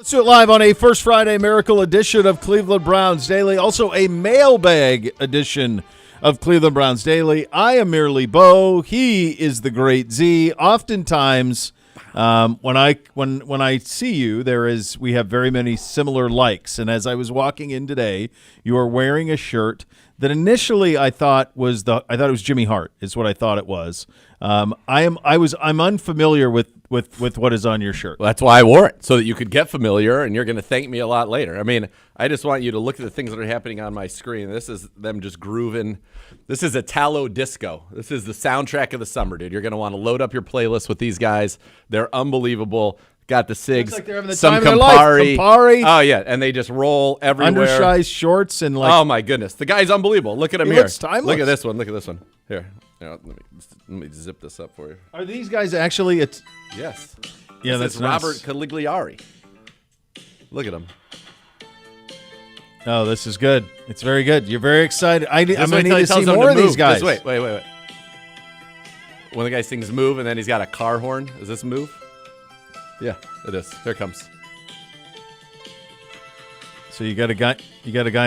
Let's do it live on a First Friday Miracle edition of Cleveland Browns Daily. Also a Mailbag edition of Cleveland Browns Daily. I am merely Bo. He is the great Z. Oftentimes, when I see you, we have very many similar likes. And as I was walking in today, you are wearing a shirt that initially I thought it was Jimmy Hart. Is what I thought it was. I'm unfamiliar with what is on your shirt. Well, that's why I wore it, so that you could get familiar, and you're going to thank me a lot later. I mean, I just want you to look at the things that are happening on my screen. This is them just grooving. This is a Tallow disco. This is the soundtrack of the summer, dude. You're going to want to load up your playlist with these guys. They're unbelievable. Got the SIGs, Looks like they're having the some time of their life. Campari. Oh, yeah, and they just roll everywhere. Undersized shorts and like. Oh, my goodness. The guy's unbelievable. Look at him He here. looks timeless. Look at this one. Look at this one. Here, let me zip this up for you. Are these guys actually? Yes. Yeah, this that's is nice. Robert Caligliari. Look at him. Oh, this is good. It's very good. You're very excited. I'm going to need to see tells them more to of these move. guys. Just wait. When the guy sings "Move" and then he's got a car horn. Is this "Move"? Yeah, it is. Here it comes. So you got a guy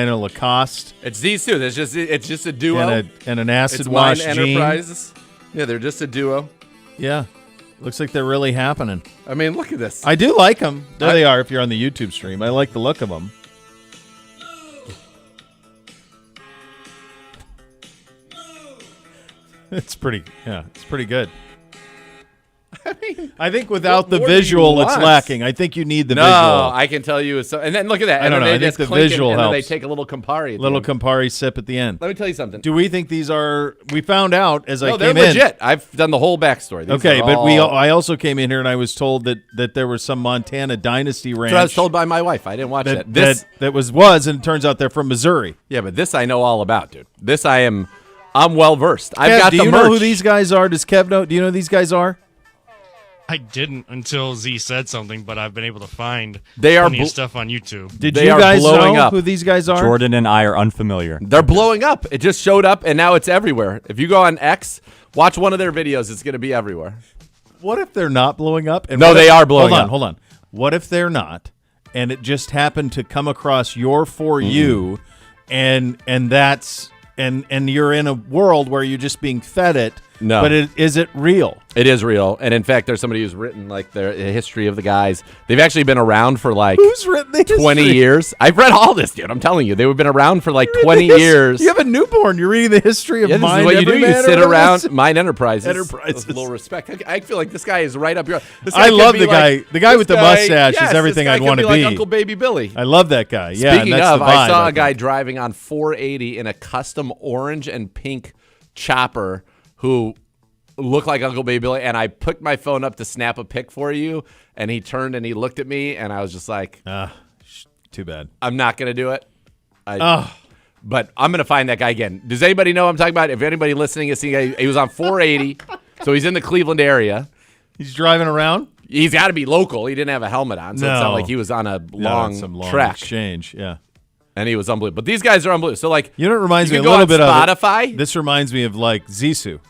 in a Lacoste. It's these two. It's just a duo. And an acid it's wash Wine jean. Enterprises. Yeah, they're just a duo. Yeah. Looks like they're really happening. I mean, look at this. I do like them. There they are if you're on the YouTube stream. I like the look of them. It's pretty good. I think without the visual, it's lacking. I think you need the visual. No, I can tell you. And then look at that. I don't know. I think the visual helps. And then they take a little Campari. Campari sip at the end. Let me tell you something. Do we think these are? We found out as I came in. No, they're legit. I've done the whole backstory. Okay, but I also came in here and I was told that there was some Montana Dynasty ranch. So I was told by my wife. I didn't watch that. That was, and it turns out they're from Missouri. Yeah, but this I know all about, dude. I'm well versed. I've got the merch. Do you know who these guys are? Does Kev know? Do you know who these guys are? I didn't until Z said something, but I've been able to find plenty of stuff on YouTube. Did you guys know who these guys are? Jordan and I are unfamiliar. They're blowing up. It just showed up, and now it's everywhere. If you go on X, watch one of their videos. It's going to be everywhere. What if they're not blowing up? And no, they are blowing up. Hold on. What if they're not, and it just happened to come across your For You, and that's and you're in a world where you're just being fed it? No. But is it real? It is real. And in fact, there's somebody who's written like the history of the guys. They've actually been around for like Who's written the 20 history? years. I've read all this, dude. I'm telling you. They've been around for like 20 years. You have a newborn. You're reading the history of This Mind is what you do. You sit around Mind Enterprises. Enterprises. With a little respect. I feel like this guy is right up your. I love the guy. The guy with the mustache is everything I'd want to be. Like Uncle Baby Billy. I love that guy. Yeah. Speaking of, I saw a guy driving on 480 in a custom orange and pink chopper who looked like Uncle Baby Billy, and I put my phone up to snap a pic for you, and he turned and he looked at me, and I was just like, too bad. I'm not going to do it. But I'm going to find that guy again. Does anybody know what I'm talking about? If anybody listening is seeing, he was on 480, so he's in the Cleveland area. He's driving around? He's got to be local. He didn't have a helmet on, so it's not like he was on a long track. Exchange, yeah. And he was unbelievable. But these guys are unbelievable. So, like, you know, it reminds me a little bit of Spotify. This reminds me of like Zissou.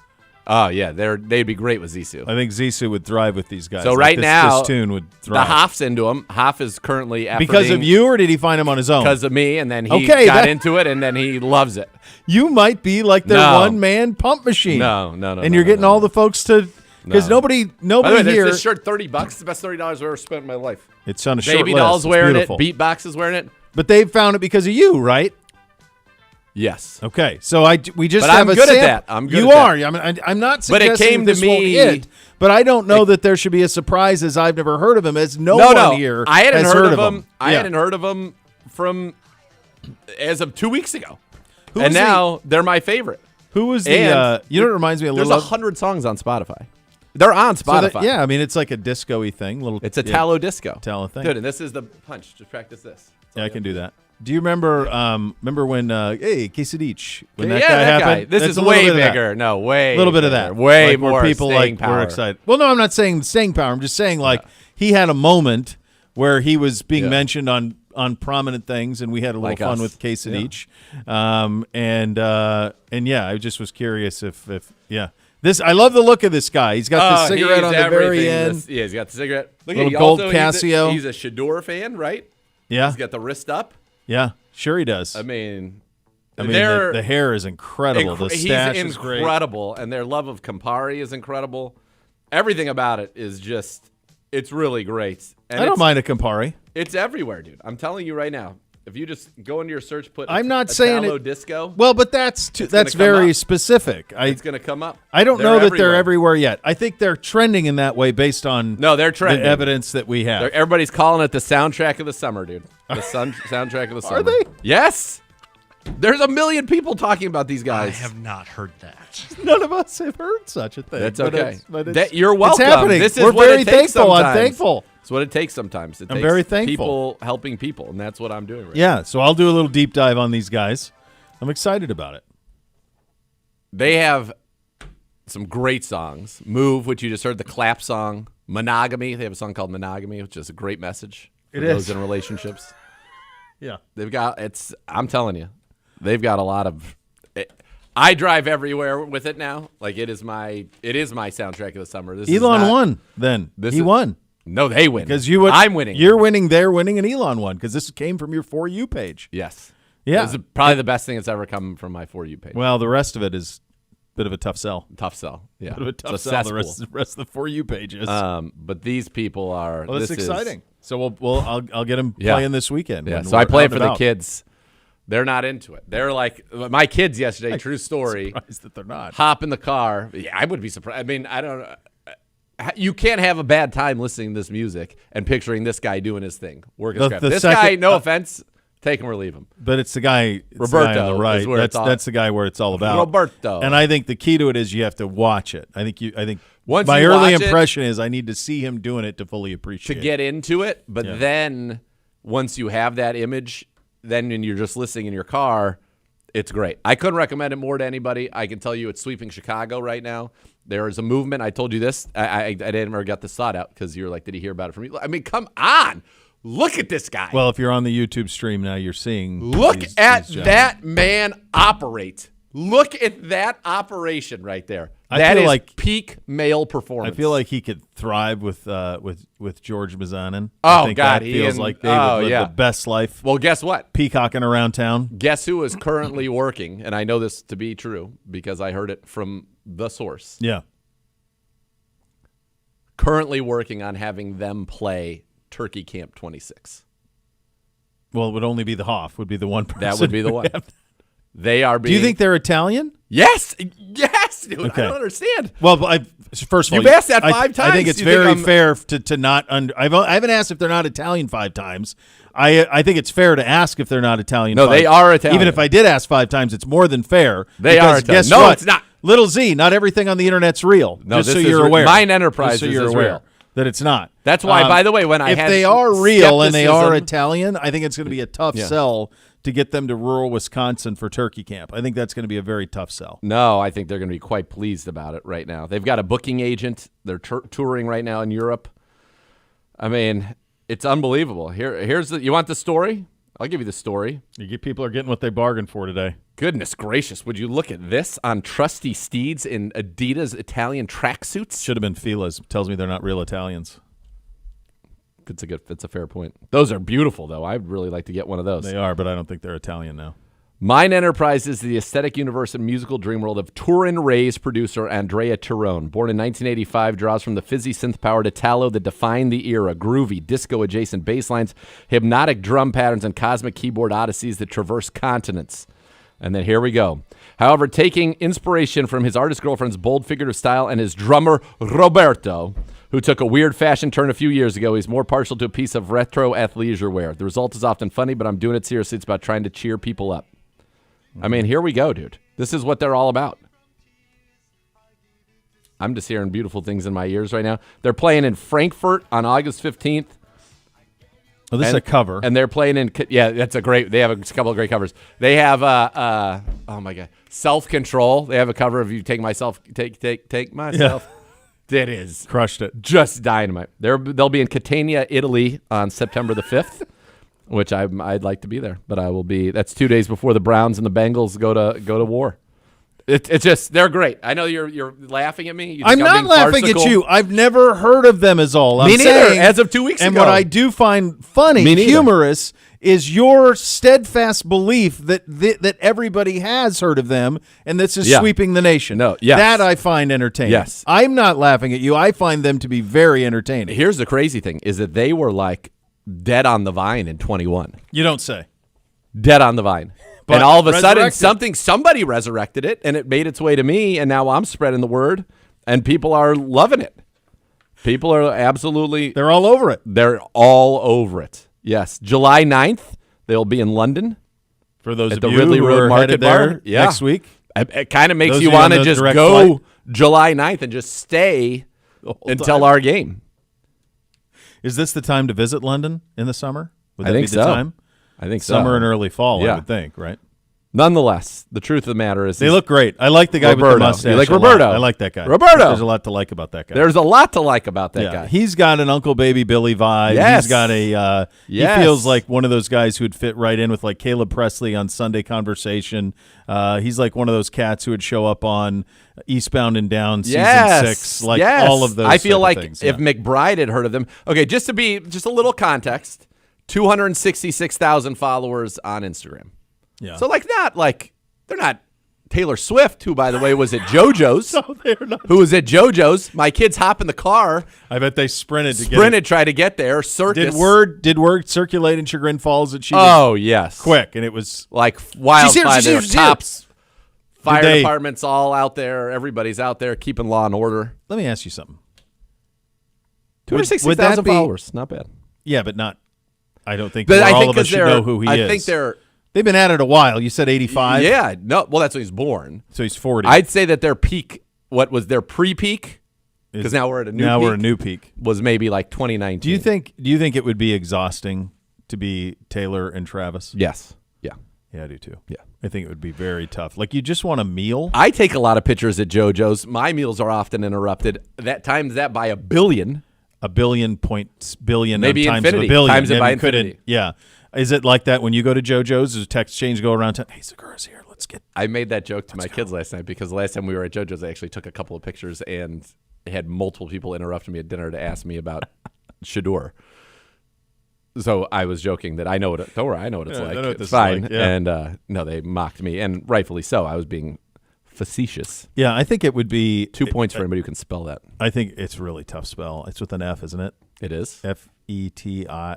Oh yeah, they'd be great with Zissou. I think Zissou would thrive with these guys. So right now, this tune would thrive. The Hoff's into him. Hoff is currently efforting because of you, or did he find him on his own? Because of me, and then he got into it, and then he loves it. You might be like their one-man pump machine. No. And you're getting all the folks to because nobody By the way, here. This shirt $30. It's the best $30 I've ever spent in my life. It's on a short list. Baby Doll's wearing it. Beautiful. Beatbox is wearing it. But they found it because of you, right? Yes. Okay. So we just but have I'm a good sample. at that. I'm good. You at are. That. I'm not but suggesting it came this to me. Won't hit, but I don't know that there should be a surprise as I've never heard of him. As no one here I hadn't has heard of him. Yeah. I hadn't heard of him from as of 2 weeks ago, and now they're my favorite. Who was the? You know, it reminds me a little. There's 100 songs on Spotify. They're on Spotify. So yeah, I mean it's like a disco-y thing. It's a Tallow disco. Tallow thing. Dude, and this is the punch. Just practice this. Yeah, I can do that. Do you remember when hey Cedric when that guy guy happened? Guy. This is way bigger. No, way. A little bit of that. Way like, more where people staying power. were excited. Well, no, I'm not saying staying power. I'm just saying like he had a moment where he was being mentioned on on prominent things, and we had a little Like fun us. with case at Yeah. each. And yeah, I just was curious if this. I love the look of this guy. He's got the cigarette on the very end. Yeah, he's got the cigarette. Look Little at gold also, Casio. He's a Shador fan, right? Yeah, He's got the wrist up. yeah, sure he does. I mean, The hair is incredible. The stash he's is great. incredible, and their love of Campari is incredible. Everything about it is just, it's really great. And I don't mind a Campari. It's everywhere, dude. I'm telling you right now. If you just go into your search, put I'm not saying Tallow it- disco. Well, but that's gonna come very up. specific. It's going to come up. I don't They're know that they're everywhere yet. I think they're trending in that way based on No, they're trending. the evidence that we have. Everybody's calling it the soundtrack of the summer, dude. The soundtrack of the summer. Are they? Yes. There's a million people talking about these I guys. have not heard that. None of us have heard such a thing. That's but okay. it's- You're welcome. It's happening. This is We're what very it takes thankful. I'm sometimes. thankful. It's what it takes sometimes. I'm very thankful. People helping people, and that's what I'm doing right now. Yeah, so I'll do a little deep dive on these guys. I'm excited about it. They have some great songs. Move, which you just heard, the clap song. Monogamy. They have a song called Monogamy, which is a great message for It those is. in relationships. Yeah. They've got I'm telling you, they've got a lot of. I drive everywhere with it now. Like it is my soundtrack of the summer. This Elon is not, won then. He won. No, they win. Because I'm winning. You're winning, they're winning, and Elon won because this came from your For You page. Yes. Yeah. This is probably the best thing that's ever come from my For You page. Well, the rest of it is a bit of a tough sell. Tough sell. Yeah. Bit of a tough It's a sell. The cesspool. rest of the For You page is. But these people are. Well, that's this is- exciting. So I'll get them Yeah. playing this weekend. Yeah. when So I we're play out it for and the about. kids. They're not into it. They're like my kids yesterday. True story. Surprised that they're not. Hop in the car. Yeah, I would be surprised. I mean, I don't know. You can't have a bad time listening to this music and picturing this guy doing his thing. Working The- scrap. the This second- guy, no offense, take him or leave him. But it's the guy, Roberto on the is right. where it's all- That's the guy where it's all about. Roberto. And I think the key to it is you have to watch it. I think Once my you early watch it- impression is I need to see him doing it to fully appreciate To it. get into it, but Yeah. then once you have that image, then when you're just listening in your car, it's great. I couldn't recommend it more to anybody. I can tell you it's sweeping Chicago right now. There is a movement. I told you this. I didn't ever get this thought out because you were like, did he hear about it from you? I mean, come on. Look at this guy. Well, if you're on the YouTube stream now, you're seeing. Look these at gentlemen. that man operate. Look at that operation right there. I That feel is like- peak male I performance. feel like he could thrive with George Mazanin. Oh, I think God, that he feels and- like they would live yeah. the best life. Well, guess what? Peacocking around town. Guess who is currently working? And I know this to be true because I heard it from the source. Yeah. Currently working on having them play Turkey Camp 26. Well, it would only be the Hoff. Would be the one person. That would be the who one. would have- They are Do being. you think they're Italian? Yes, yes, dude. Okay. I don't understand. Well, first of all, You've asked that I- 5 I think times. it's You think very I'm- fair to not. I haven't asked if they're not Italian 5 times. I think it's fair to ask if they're not Italian. No, they are Italian. Even if I did ask 5 times, it's more than fair. They are because Italian. Guess No, what? it's not. Little Z. Not everything on the internet's real. No, just this so is you're re- aware. Mine Enterprise Just so is you're aware real. that it's not. That's why, by the way, when I if had they are real and they are skepticism- Italian, I think it's going to be a tough Yeah. sell to get them to rural Wisconsin for turkey camp. I think that's going to be a very tough sell. No, I think they're going to be quite pleased about it right now. They've got a booking agent. They're touring right now in Europe. I mean, it's unbelievable. Here's you want the story? I'll give you the story. People are getting what they bargained for today. Goodness gracious, would you look at this on trusty steeds in Adidas Italian tracksuits? Should have been Fila's. Tells me they're not real Italians. It's a fair point. Those are beautiful, though. I'd really like to get one of those. They are, but I don't think they're Italian now. Mine Enterprise is the aesthetic universe and musical dream world of Turin Ray's producer Andrea Tirone. Born in 1985, draws from the fizzy synth-powered Italo that defined the era, groovy, disco-adjacent bass lines, hypnotic drum patterns, and cosmic keyboard odysseys that traverse continents. And then here we go. However, taking inspiration from his artist girlfriend's bold figurative style and his drummer, Roberto, who took a weird fashion turn a few years ago, he's more partial to a piece of retro athleisure wear. The result is often funny, but I'm doing it seriously. It's about trying to cheer people up. I mean, here we go, dude. This is what they're all about. I'm just hearing beautiful things in my ears right now. They're playing in Frankfurt on August 15th. Oh, this is a cover. And they're playing in, yeah, that's a great, they have a couple of great covers. They have, oh my God, Self-Control. They have a cover of You Take Myself, Take Myself. It is Crushed it. just dynamite. They'll be in Catania, Italy on September the 5th. which I'd like to be there, but I will be. That's 2 days before the Browns and the Bengals go to war. It's just they're great. I know you're laughing at me. You think I'm not being laughing farcical. at you. I've never heard of them as all. Me neither. As of 2 weeks ago. And what I do find funny, humorous, is your steadfast belief that everybody has heard of them, and this is sweeping the nation. No, yes. That I find entertaining. Yes. I'm not laughing at you. I find them to be very entertaining. Here's the crazy thing: is that they were like dead on the vine in 21. You don't say. Dead on the vine. But and all of a sudden, somebody resurrected it, and it made its way to me, and now I'm spreading the word, and people are loving it. People are absolutely... They're all over it. They're all over it. Yes. July 9th, they'll be in London. For those at of the you Ridley who Road are Market headed Bar. there next week. It kind of makes Those you of you on want to the just direct go flight. July 9th and just stay until our game. Is this the time to visit London in the summer? Would I that think be the so. time? I think so. Summer and early fall, I Yeah. would think, right? Nonetheless, the truth of the matter is They look great. I like the guy with Roberto. the mustache. You like a lot. Roberto? I like that guy. Roberto. There's a lot to like about that guy. There's a lot to like about that guy. He's got an Uncle Baby Billy vibe. Yes. He's got a he feels like one of those guys who'd fit right in with like Caleb Presley on Sunday Conversation. He's like one of those cats who would show up on Eastbound and Down season 6, like all of those. I feel like things. if McBride had heard of them. Okay, just a little context. 266,000 followers on Instagram. Yeah. So they're not Taylor Swift, who by the way was at JoJo's. No, they're not. Who was at JoJo's? My kids hop in the car. I bet they sprinted Try to get there. Circus. Did word circulate in Chagrin Falls that she was Oh yes, quick, and it was like wildfire. She's here. Tops. Fire Did they- departments all out there. Everybody's out there keeping law and order. Let me ask you something. 260,000 be- followers. Not bad. Yeah, but not. I don't think But I all think of us should know who he is. I think they're. They've been at it a while. You said 85? Yeah. No. Well, that's when he's born. So he's 40. I'd say that their peak, what was their pre-peak? Because now we're at a new peak. Now we're a new peak. Was maybe like 2019. Do you think it would be exhausting to be Taylor and Travis? Yes. Yeah. Yeah, I do too. Yeah. I think it would be very tough. Like you just want a meal. I take a lot of pictures at JoJo's. My meals are often interrupted. That times that by a billion. A billion Maybe times infinity. a billion. Times it by you couldn't- infinity. Yeah. Is it like that when you go to JoJo's? Does a text change go around town? Hey, Segura's here. Let's get. I made that joke to my kids last night because the last time we were at JoJo's, I actually took a couple of pictures and had multiple people interrupt me at dinner to ask me about Shador. So I was joking that I know what. Don't worry, I know what it's like. I know what It's this is fine. like, yeah. And no, they mocked me, and rightfully so. I was being facetious. Yeah, I think it would be 2 points for anybody who can spell that. I think it's a really tough spell. It's with an F, isn't it? It is F-E-T-I.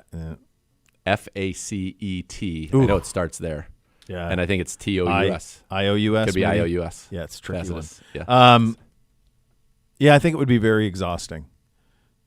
F-A-C-E-T. Ooh. I know it starts there. Yeah. And I think it's T-O-U-S. I-O-U-S. Could be maybe? I-O-U-S. Yeah, it's a tricky one. Facetous. Yeah. Yeah, I think it would be very exhausting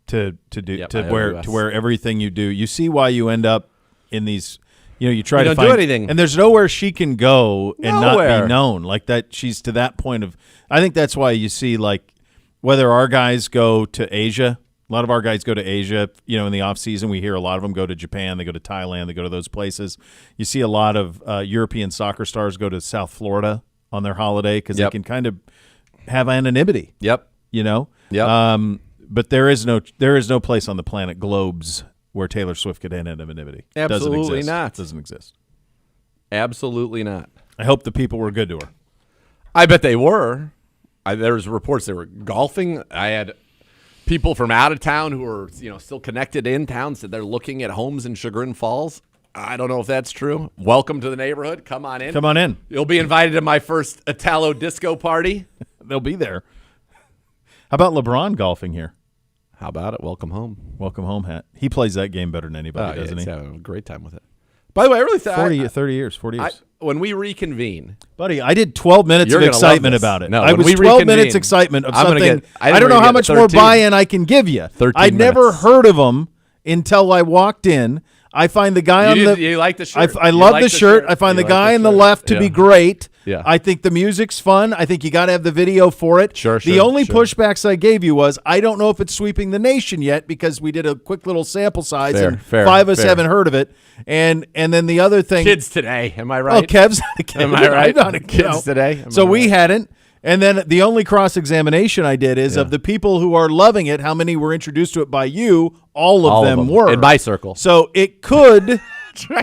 to do Yep, to I-O-U-S. where everything you do. You see why you end up in these. You try You to don't find do anything. and there's nowhere she can go and not Nowhere. be known like that. She's to that point of. I think that's why you see like whether our guys go to Asia. A lot of our guys go to Asia. In the off season, we hear a lot of them go to Japan. They go to Thailand. They go to those places. You see a lot of European soccer stars go to South Florida on their holiday because Yep. they can kind of have anonymity. Yep. Yep. But there is no place on the planet globes where Taylor Swift could have anonymity. Absolutely not. Doesn't exist. Absolutely not. I hope the people were good to her. I bet they were. There was reports they were golfing. I had people from out of town who are still connected in town said they're looking at homes in Chagrin Falls. I don't know if that's true. Welcome to the neighborhood. Come on in. Come on in. You'll be invited to my first Italo disco party. They'll be there. How about LeBron golfing here? How about it? Welcome home. Welcome home hat. He plays that game better than anybody, doesn't he's he? having a great time with it. By the way, I really thought 30 years. when we reconvene, Buddy, I did 12 minutes You're of gonna love excitement this. about it. No, I when was we 12 minutes reconvene, excitement of I'm gonna something. get- I don't know how much more 13. buy-in I can give you. 13 I'd never minutes. heard of them until I walked in. I find the guy you like the shirt. I You love like the shirt. I find You the like guy on the shirt. left to Yeah. be great. Yeah. I think the music's fun. I think you got to have the video for it. Sure, The sure, only sure. pushbacks I gave you was I don't know if it's sweeping the nation yet because we did a quick little sample size Fair, and fair, 5 of us fair. haven't heard of it. And then the other thing. Kids today. Am I Oh, right? Kev's not a kid. Am I right? I'm not a kid. Kids today. Am So I we right? hadn't. And then the only cross-examination I did is of the people who are loving it, how many were introduced to it by you? All of them were. in my circle. So it could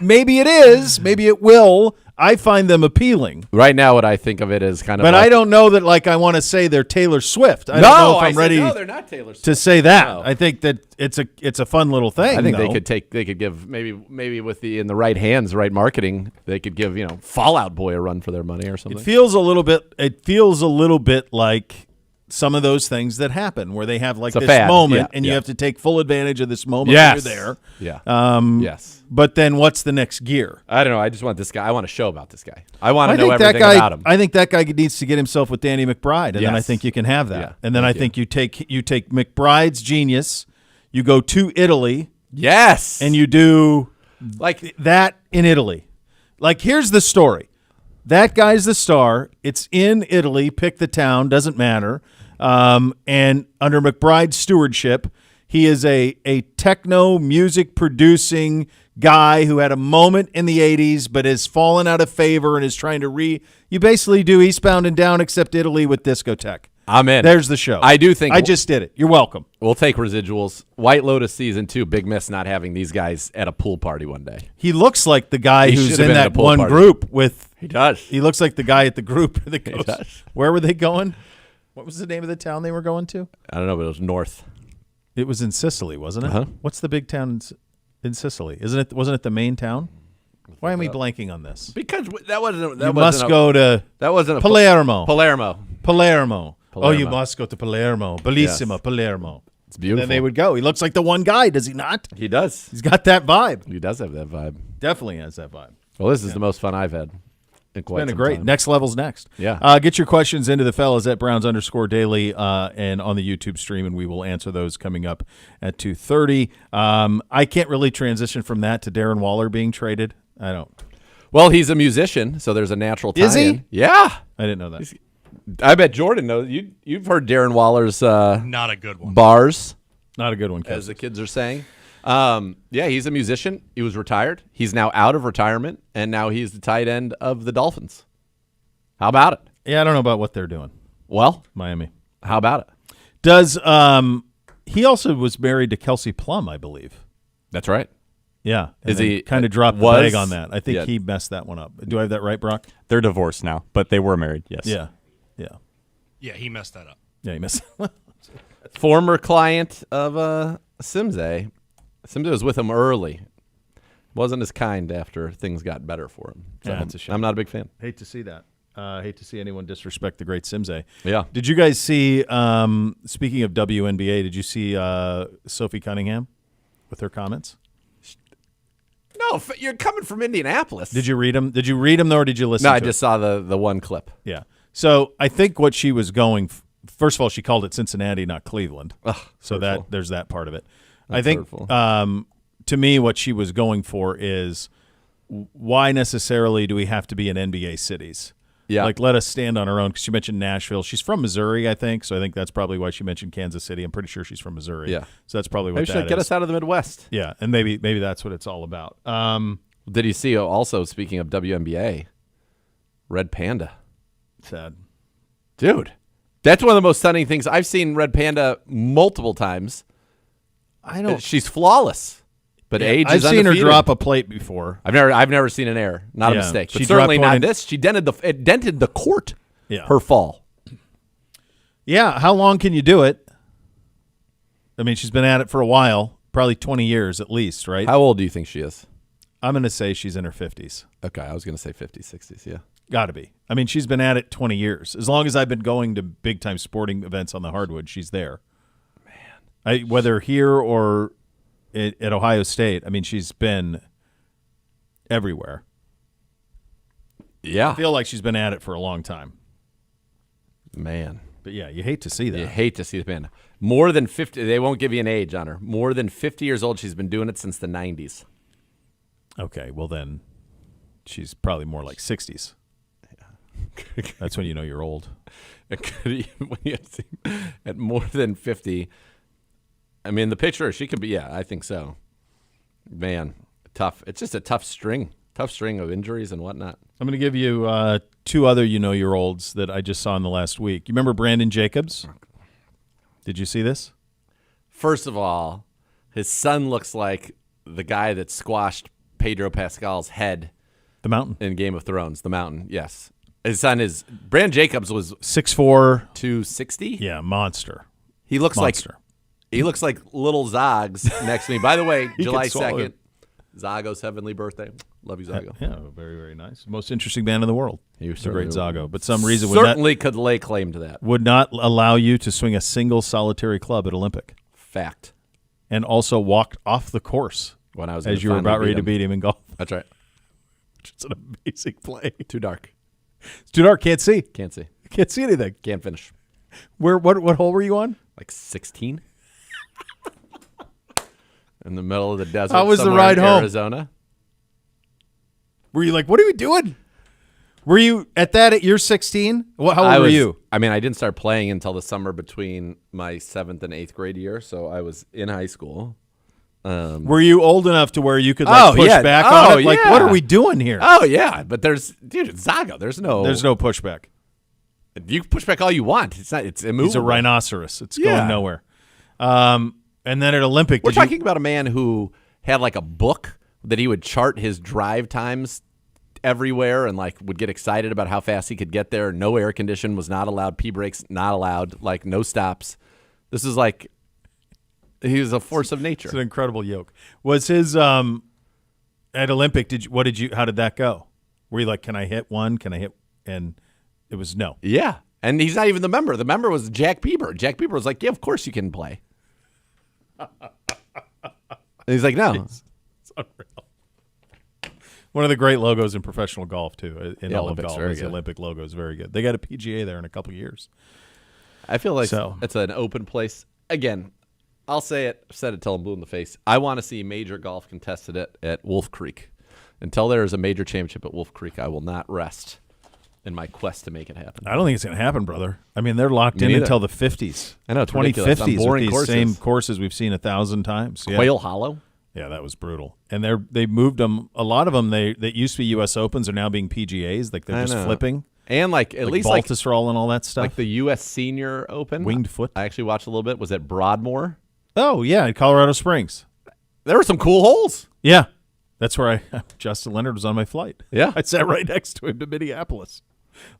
Maybe it is. Maybe it will. I find them appealing. Right now, what I think of it is kind of. But like, I don't know that I want to say they're Taylor Swift. I don't No, know if I I'm said, ready no, they're not Taylor Swift. to say that. No. I think that it's a fun little thing. I think though. they could give maybe with in the right hands, right marketing, they could give Fallout Boy a run for their money or something. It feels a little bit like some of those things that happen where they have like It's a this fad. moment Yeah, and you yeah. have to take full advantage of this moment Yes. when you're there. Yeah. Yes. But then what's the next gear? I don't know. I just want this guy. I want a show about this guy. I want to I know think that everything guy. about him. I think that guy needs to get himself with Danny McBride, and then I Yes. think you can have that. Yeah, and then I think you take McBride's genius, you go to Italy, yes. and you do like that in Italy. Like, here's the story. That guy's the star. It's in Italy. Pick the town. Doesn't matter. And under McBride's stewardship, he is a techno music producing guy who had a moment in the 80s but has fallen out of favor and is trying to you basically do Eastbound and Down except Italy with discotheque. I'm in. There's the show. I do think I just did it. You're welcome. we'll take residuals. White Lotus season 2. Big miss not having these guys at a pool party one day. He looks like the guy He who's should have in been at a that pool one party. group with. He does. He looks like the guy at the group that goes. does. Where were they going? What was the name of the town they were going to? I don't know, but it was north. It was in Sicily, wasn't it? Uh-huh. What's the big town in Sicily? Wasn't it the main town? Why am I blanking on this? Because that wasn't. You must go to That wasn't a Palermo. Palermo. Oh, you must go to Palermo. Bellissima, Yes. Palermo. It's beautiful. Then they would go. He looks like the one guy, does he not? He does. He's got that vibe. He does have that vibe. Definitely has that vibe. Well, this is the most fun I've had in quite Been a some great. time. Next level's next. Yeah. Get your questions into the fellas at Browns_daily and on the YouTube stream, and we will answer those coming up at 2:30. I can't really transition from that to Darren Waller being traded. I don't. Well, he's a musician, so there's a natural tie-in. Is he? Yeah. I didn't know that. I bet Jordan knows. You've heard Darren Waller's Not a good one. bars, Not a good one, as Kevin. the kids are saying. Yeah, he's a musician. He was retired. He's now out of retirement, and now he's the tight end of the Dolphins. How about it? Yeah, I don't know about what they're doing. Well, Miami. how about it? Does he also was married to Kelsey Plum, I believe. That's right. Yeah. Is he kind of dropped the was- bag on that? I think yeah. he messed that one up. Do I have that right, Brock? They're divorced now, but they were married, yes. Yeah. Yeah, he messed that up. Yeah, he messed. Former client of Simsay. Simsay was with him early. Wasn't as kind after things got better for him. So Yeah, that's a shame. I'm not a big fan. Hate to see that. Hate to see anyone disrespect the great Simsay. Yeah. Did you guys see, speaking of WNBA, did you see Sophie Cunningham with her comments? No, you're coming from Indianapolis. Did you read them? Did you read them, though, or did you listen No, to I it? just saw the one clip. Yeah. So I think what she was going first of all, she called it Cincinnati, not Cleveland. Ugh, so hurtful. there's that part of it. That's I think hurtful. to me what she was going for is why necessarily do we have to be in NBA cities? Yeah. Like, let us stand on our own. Because she mentioned Nashville. She's from Missouri, I think. So I think that's probably why she mentioned Kansas City. I'm pretty sure she's from Missouri. Yeah. So that's probably what Maybe that should is. get us out of the Midwest. Yeah, and maybe that's what it's all about. Did you see also, speaking of WNBA, Red Panda? Sad. Dude, that's one of the most stunning things. I've seen Red Panda multiple times. I don't. She's flawless, but age I've is seen her undefeated. drop a plate before. I've never seen an error. Not a Yeah, mistake. she But certainly dropped one not in- this. It dented the court. Yeah. Her fall. Yeah, how long can you do it? I mean, she's been at it for a while, probably 20 years at least, right? How old do you think she is? I'm going to say she's in her 50s. Okay, I was going to say 50s, 60s, yeah. Got to be. I mean, she's been at it 20 years. As long as I've been going to big-time sporting events on the hardwood, she's there. Man. Whether here or at Ohio State, I mean, she's been everywhere. Yeah. I feel like she's been at it for a long time. Man. But, yeah, you hate to see that. You hate to see the Panda. More than 50, they won't give you an age on her. More than 50 years old. She's been doing it since the 90s. Okay, well then she's probably more like 60s. That's when you know you're old. When you see at more than 50, I mean, the picture, she could be, yeah, I think so. Man, tough. It's just a tough string of injuries and whatnot. I'm going to give you two other you-know-your-olds that I just saw in the last week. You remember Brandon Jacobs? Did you see this? First of all, his son looks like the guy that squashed Pedro Pascal's head The Mountain. in Game of Thrones, the Mountain. Yes, his son is Brand Jacobs was 6'4". 260. Yeah, monster. He looks Monster. like little Zogs next to me. By the way, He July can swallow 2nd, it. Zago's heavenly birthday. Love you, Zago. Yeah, very, very nice. Most interesting band in the world. You The great certainly- Zago. But some reason certainly could lay claim to that would not allow you to swing a single solitary club at Olympic. fact. And also walked off the course When I was as gonna you were finally about ready to him. beat him in golf. That's right. It's an amazing play. Too dark. It's too dark. Can't see. Can't see. Can't see anything. Can't finish. What hole were you on? Like 16. In the middle of the desert. How was the somewhere ride in home? Arizona. Were you like, what are we doing? Were you at year 16? How old were you? I mean, I didn't start playing until the summer between my 7th and 8th grade year, so I was in high school. Were you old enough to where you could Oh, push yeah. back Oh, on it? Like, yeah. what are we doing here? Oh yeah, but it's Zago. There's no pushback. You can push back all you want. It's not. It's immovable. He's a rhinoceros. It's Yeah. going nowhere. And then at Olympic, We're talking about a man who had like a book that he would chart his drive times everywhere and like would get excited about how fast he could get there. No air condition was not allowed. P brakes not allowed. Like no stops. This is like he was a force of nature. It's an incredible yoke. Was his at Olympic? How did that go? Were you like, can I hit one? Can I hit? And it was no. Yeah, and he's not even the member. The member was Jack Bieber. Jack Bieber was like, yeah, of course you can play. And he's like, no. It's unreal. One of the great logos in professional golf too. In all of Olympic's golf, very is the good. Olympic logo is very good. They got a PGA there in a couple years. I feel like So- it's an open place. Again, I'll say it. I've said it till I'm blue in the face. I want to see major golf contested at Wolf Creek. Until there is a major championship at Wolf Creek, I will not rest in my quest to make it happen. I don't think it's going to happen, brother. I mean, they're locked Me in neither. until the 50s. I know, it's ridiculous. On 2050s with boring these courses. same courses we've seen 1,000 times. Yeah. Quail Hollow? Yeah, that was brutal. And they moved them. A lot of them that used to be U.S. Opens are now being PGAs. Like they're I just know. flipping. And like at least like Baltusrol and all that stuff. the U.S. Senior Open. Winged foot. I actually watched a little bit. Was at Broadmoor. Oh, yeah, in Colorado Springs. There were some cool holes. Yeah. That's where Justin Leonard was on my flight. Yeah. I sat right next to him to Minneapolis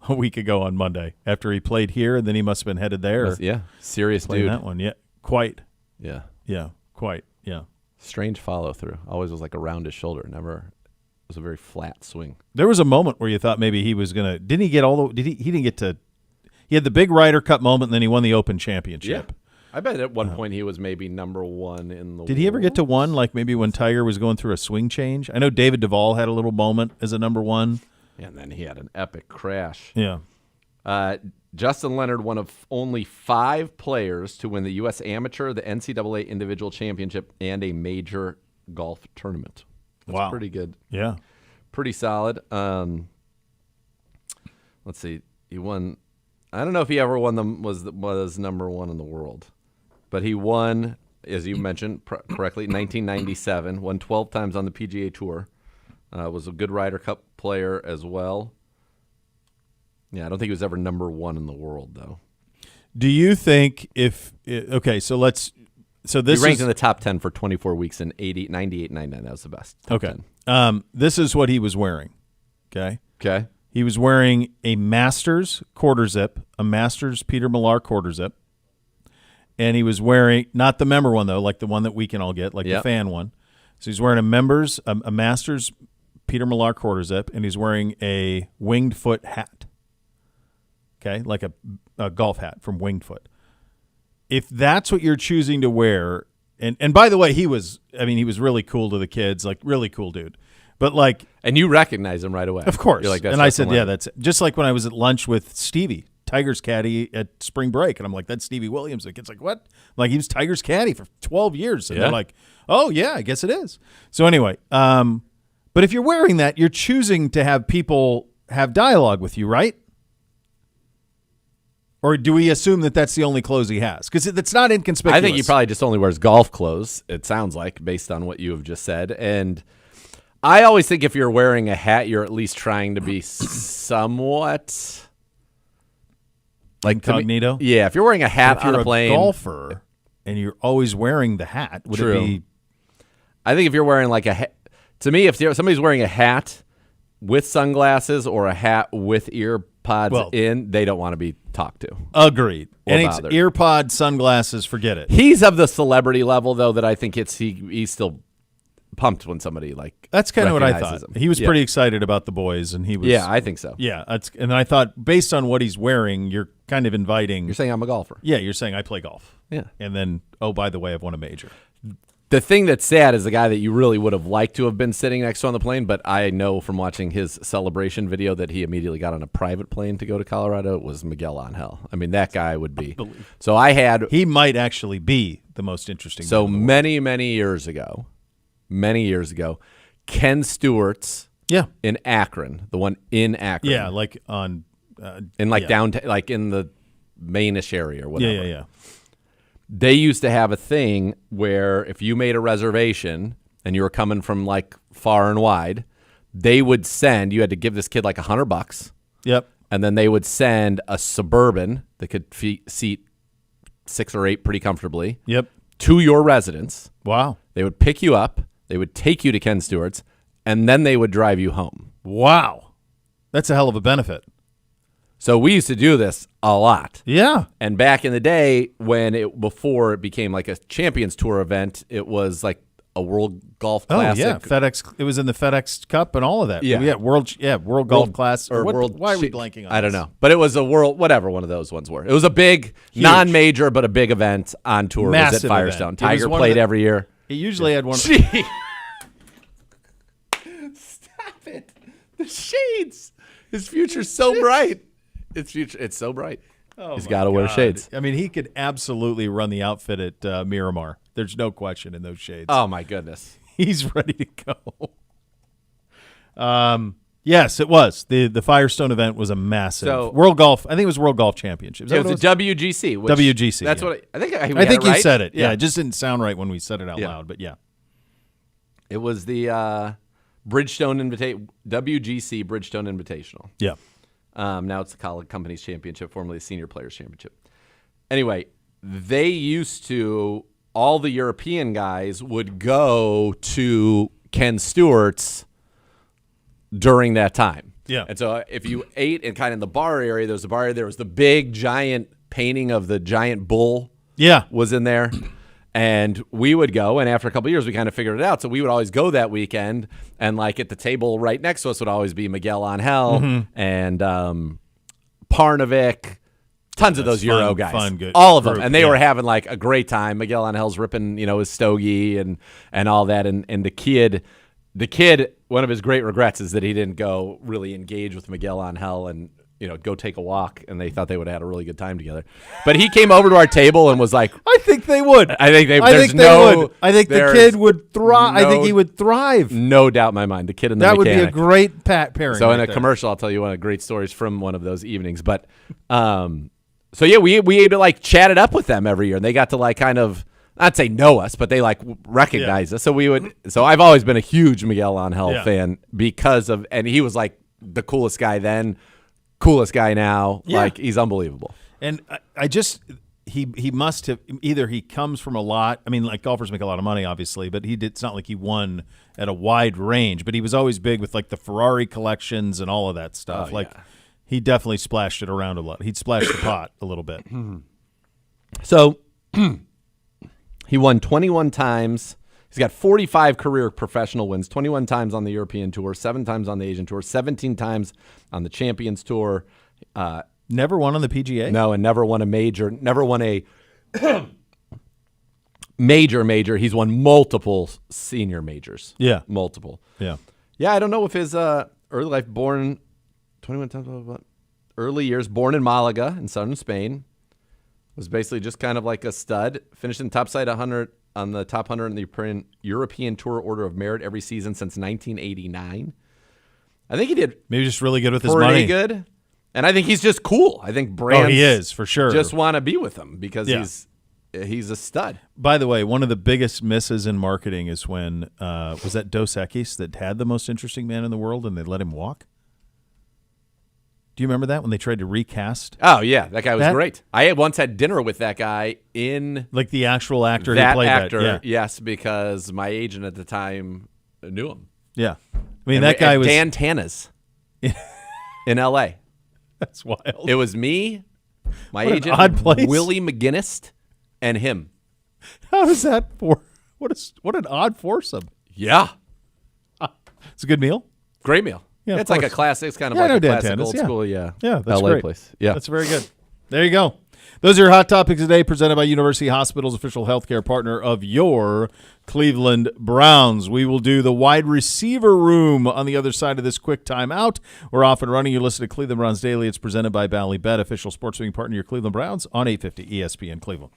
a week ago on Monday after he played here, and then he must have been headed there. Yeah. Serious Playing dude. that one. Yeah, quite. Yeah. Yeah, quite. Yeah. Strange follow through. Always was like around his shoulder. Never. It was a very flat swing. There was a moment where you thought maybe he was going to – didn't he get all the – he didn't get to – he had the big Ryder Cup moment, and then he won the Open Championship. I bet at one point he was maybe number one in the Did he ever get to world. one, like maybe when Tiger was going through a swing change? I know David Duvall had a little moment as a number one. And then he had an epic crash. Yeah. Justin Leonard, one of only 5 players to win the U.S. Amateur, the NCAA Individual Championship, and a major golf tournament. That's Wow. pretty good. Yeah. Pretty solid. Let's see. He won. I don't know if he ever won them. Was number one in the world, but he won, as you mentioned correctly, 1997. Won 12 times on the PGA Tour. Was a good Ryder Cup player as well. Yeah, I don't think he was ever number one in the world though. Do you think okay, so let's so this He ranked is in the top 10 for 24 weeks in 98, 99. That was the best. Top okay. 10. This is what he was wearing. Okay. Okay. He was wearing a Masters quarter zip, a Masters Peter Millar quarter zip. And he was wearing, not the member one, though, like the one that we can all get, like the Yep. fan one. So he's wearing a Masters Peter Millar quarter zip, and he's wearing a winged foot hat. Okay, like a golf hat from Winged Foot. If that's what you're choosing to wear, and by the way, he was really cool to the kids, like really cool dude. But like, And you recognize him right away. of course. You're like, that's and I Justin said, yeah, Leonard. that's just like when I was at lunch with Stevie, Tiger's caddy at spring break. And I'm like, that's Stevie Williams. The kid's like, what? I'm like, he was Tiger's caddy for 12 years. And Yeah. they're like, oh, yeah, I guess it is. So anyway, but if you're wearing that, you're choosing to have people have dialogue with you, right? Or do we assume that that's the only clothes he has? Because it's not inconspicuous. I think he probably just only wears golf clothes, it sounds like, based on what you have just said. And I always think if you're wearing a hat, you're at least trying to be somewhat like to me- Incognito? Yeah, if you're wearing a hat if you're on a plane. golfer and you're always wearing the hat, would True. it be? I think if you're wearing like a hat, To me, if somebody's wearing a hat with sunglasses or a hat with ear pods in, they don't want to be talked to. Agreed. And it's bothered. ear pod, sunglasses, forget it. He's of the celebrity level, though, that I think he's still pumped when somebody That's kind of what I recognizes thought. him. He was pretty excited about the boys, and he was. Yeah, I think so. Yeah, and I thought based on what he's wearing, you're kind of inviting. You're saying I'm a golfer. Yeah, you're saying I play golf. Yeah. And then, oh, by the way, I've won a major. The thing that's sad is the guy that you really would have liked to have been sitting next to on the plane, but I know from watching his celebration video that he immediately got on a private plane to go to Colorado. It was Miguel Angel. I mean, that guy would be. So he might actually be the most interesting. So man in the world. many years ago, Ken Stewart's in Akron, the one in Akron. Yeah, like on. Downtown, like in the mainish area or whatever. Yeah. They used to have a thing where if you made a reservation and you were coming from like far and wide, they would send, you had to give this kid like $100. Yep. And then they would send a Suburban that could seat 6 or 8 pretty comfortably. Yep. To your residence. Wow. They would pick you up. They would take you to Ken Stewart's, and then they would drive you home. Wow. That's a hell of a benefit. So we used to do this a lot. Yeah. And back in the day before it became like a Champions Tour event, it was like a World Golf Classic. Oh yeah, FedEx. It was in the FedEx Cup and all of that. Yeah. World Golf Class or World. Why are we blanking on? I don't know, but it was a world, whatever one of those ones were. It was a big, non-major, but a big event on tour. Massive it was at Firestone. Event. Tiger played every year. He usually had one. Stop it! The shades. His future's so bright. It's so bright. He's got to wear shades. I mean, he could absolutely run the outfit at Miramar. There's no question in those shades. Oh my goodness. He's ready to go. Yes, it was. The Firestone event was a massive World Golf. I think it was World Golf Championships. It was a WGC. WGC. That's what I think. I think you right? said it. Yeah, it just didn't sound right when we said it out loud. But yeah, it was the WGC Bridgestone Invitational. Yeah. Now it's the College Companies Championship, formerly the Senior Players Championship. Anyway, all the European guys would go to Ken Stewart's during that time. Yeah. And so if you ate in kind of in the bar area, there was the big giant painting of the giant bull. Yeah. Was in there. And we would go, and after a couple of years, we kind of figured it out. So we would always go that weekend, and like at the table right next to us would always be Miguel Angel and Parnavik, tons of those Euro guys, good all of them, group, and they were having like a great time. Miguel Angel's ripping, his stogie and all that, and the kid, one of his great regrets is that he didn't go really engage with Miguel Angel and go take a walk, and they thought they would have had a really good time together. But he came over to our table and was like, I think they would. I think they would. I think the kid would thrive. I think he would thrive. No doubt in my mind. The kid and the mechanic. That would be a great pairing. So in a commercial, I'll tell you one of the great stories from one of those evenings. But so yeah, we had to like chat it up with them every year, and they got to like kind of not say know us, but they like recognize us. So So I've always been a huge Miguel Angel fan because of, and he was like the coolest guy then. Coolest guy now. Yeah. Like, he's unbelievable. And he must have, either he comes from a lot, I mean, like golfers make a lot of money, obviously, but it's not like he won at a wide range, but he was always big with like the Ferrari collections and all of that stuff. He definitely splashed it around a lot. He'd splash the pot a little bit. So he won 21 times. He's got 45 career professional wins, 21 times on the European Tour, 7 times on the Asian Tour, 17 times on the Champions Tour. Never won on the PGA? No, and never won a major. Never won a major. He's won multiple senior majors. Yeah. Multiple. Yeah. Yeah, I don't know if his early life, born 21 times, early years, born in Malaga in southern Spain, was basically just kind of like a stud, finished in top side 100 on the top 100 in the European Tour Order of Merit every season since 1989. I think he did maybe just really good with his money. Pretty good. And I think he's just cool. I think brands he is, for sure. Just want to be with him because he's a stud. By the way, one of the biggest misses in marketing is when was that Dos Equis that had the most interesting man in the world and they let him walk? Do you remember that when they tried to recast? Oh, yeah. That guy was great. I once had dinner with that guy in... Like the actual actor who played actor, that. Yeah. Yes, because my agent at the time knew him. Yeah. I mean, that guy was... Dan Tana's in L.A. That's wild. It was me, my What an agent, odd place. Willie McGinnis, and him. How does that for? What an odd foursome. Yeah. It's a good meal. Great meal. Yeah, it's of like a course. classic. It's kind of Yeah, I know like a Dan classic Tana's, old yeah. school, yeah. Yeah, that's LA great. place. Yeah. That's very good. There you go. Those are your hot topics today, presented by University Hospitals, official healthcare partner of your Cleveland Browns. We will do the wide receiver room on the other side of this quick timeout. We're off and running. You listen to Cleveland Browns Daily. It's presented by Ballybet, official sports betting partner of your Cleveland Browns on 850 ESPN Cleveland.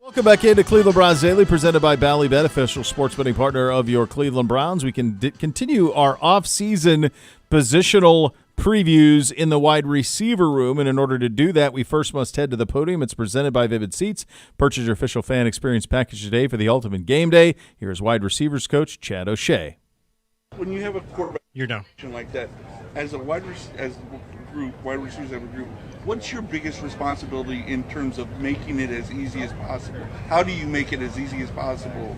Welcome back into Cleveland Browns Daily, presented by Ballybet, official sports betting partner of your Cleveland Browns. We can continue our off-season positional previews in the wide receiver room, and in order to do that, we first must head to the podium. It's presented by Vivid Seats. Purchase your official fan experience package today for the ultimate game day. Here's wide receivers coach Chad O'Shea. When you have a quarterback You're down. like that, as a wide receivers as a group, what's your biggest responsibility in terms of making it as easy as possible? How do you make it as easy as possible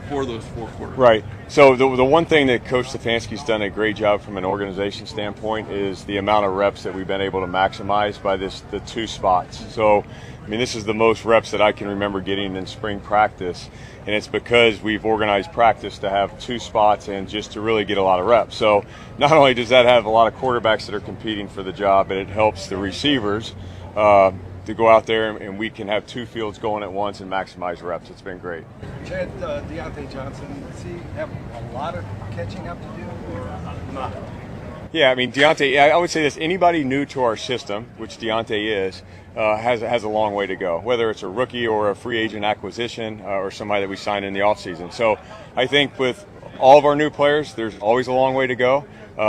for those 4 quarters. Right. So the one thing that Coach Stefanski's done a great job from an organization standpoint is the amount of reps that we've been able to maximize by the 2 spots. So, I mean, this is the most reps that I can remember getting in spring practice, and it's because we've organized practice to have 2 spots and just to really get a lot of reps. So not only does that have a lot of quarterbacks that are competing for the job, but it helps the receivers to go out there and we can have 2 fields going at once and maximize reps. It's been great. Chad, Deontay Johnson, does he have a lot of catching up to do or not? Yeah, I mean, Deontay, I would say this, anybody new to our system, which Deontay is, has a long way to go, whether it's a rookie or a free agent acquisition or somebody that we signed in the offseason. So I think with all of our new players, there's always a long way to go.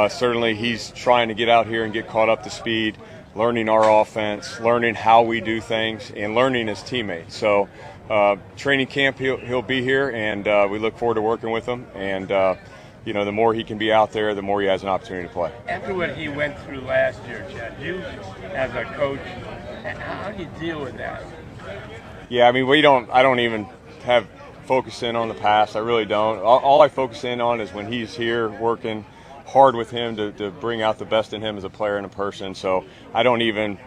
Certainly he's trying to get out here and get caught up to speed, learning our offense, learning how we do things, and learning his teammates. So training camp, he'll be here, and we look forward to working with him. And the more he can be out there, the more he has an opportunity to play. After what he went through last year, Chad, you as a coach, how do you deal with that? Yeah, I mean, I don't even have focus in on the past. I really don't. All I focus in on is when he's here working hard with him to bring out the best in him as a player and a person. So I don't even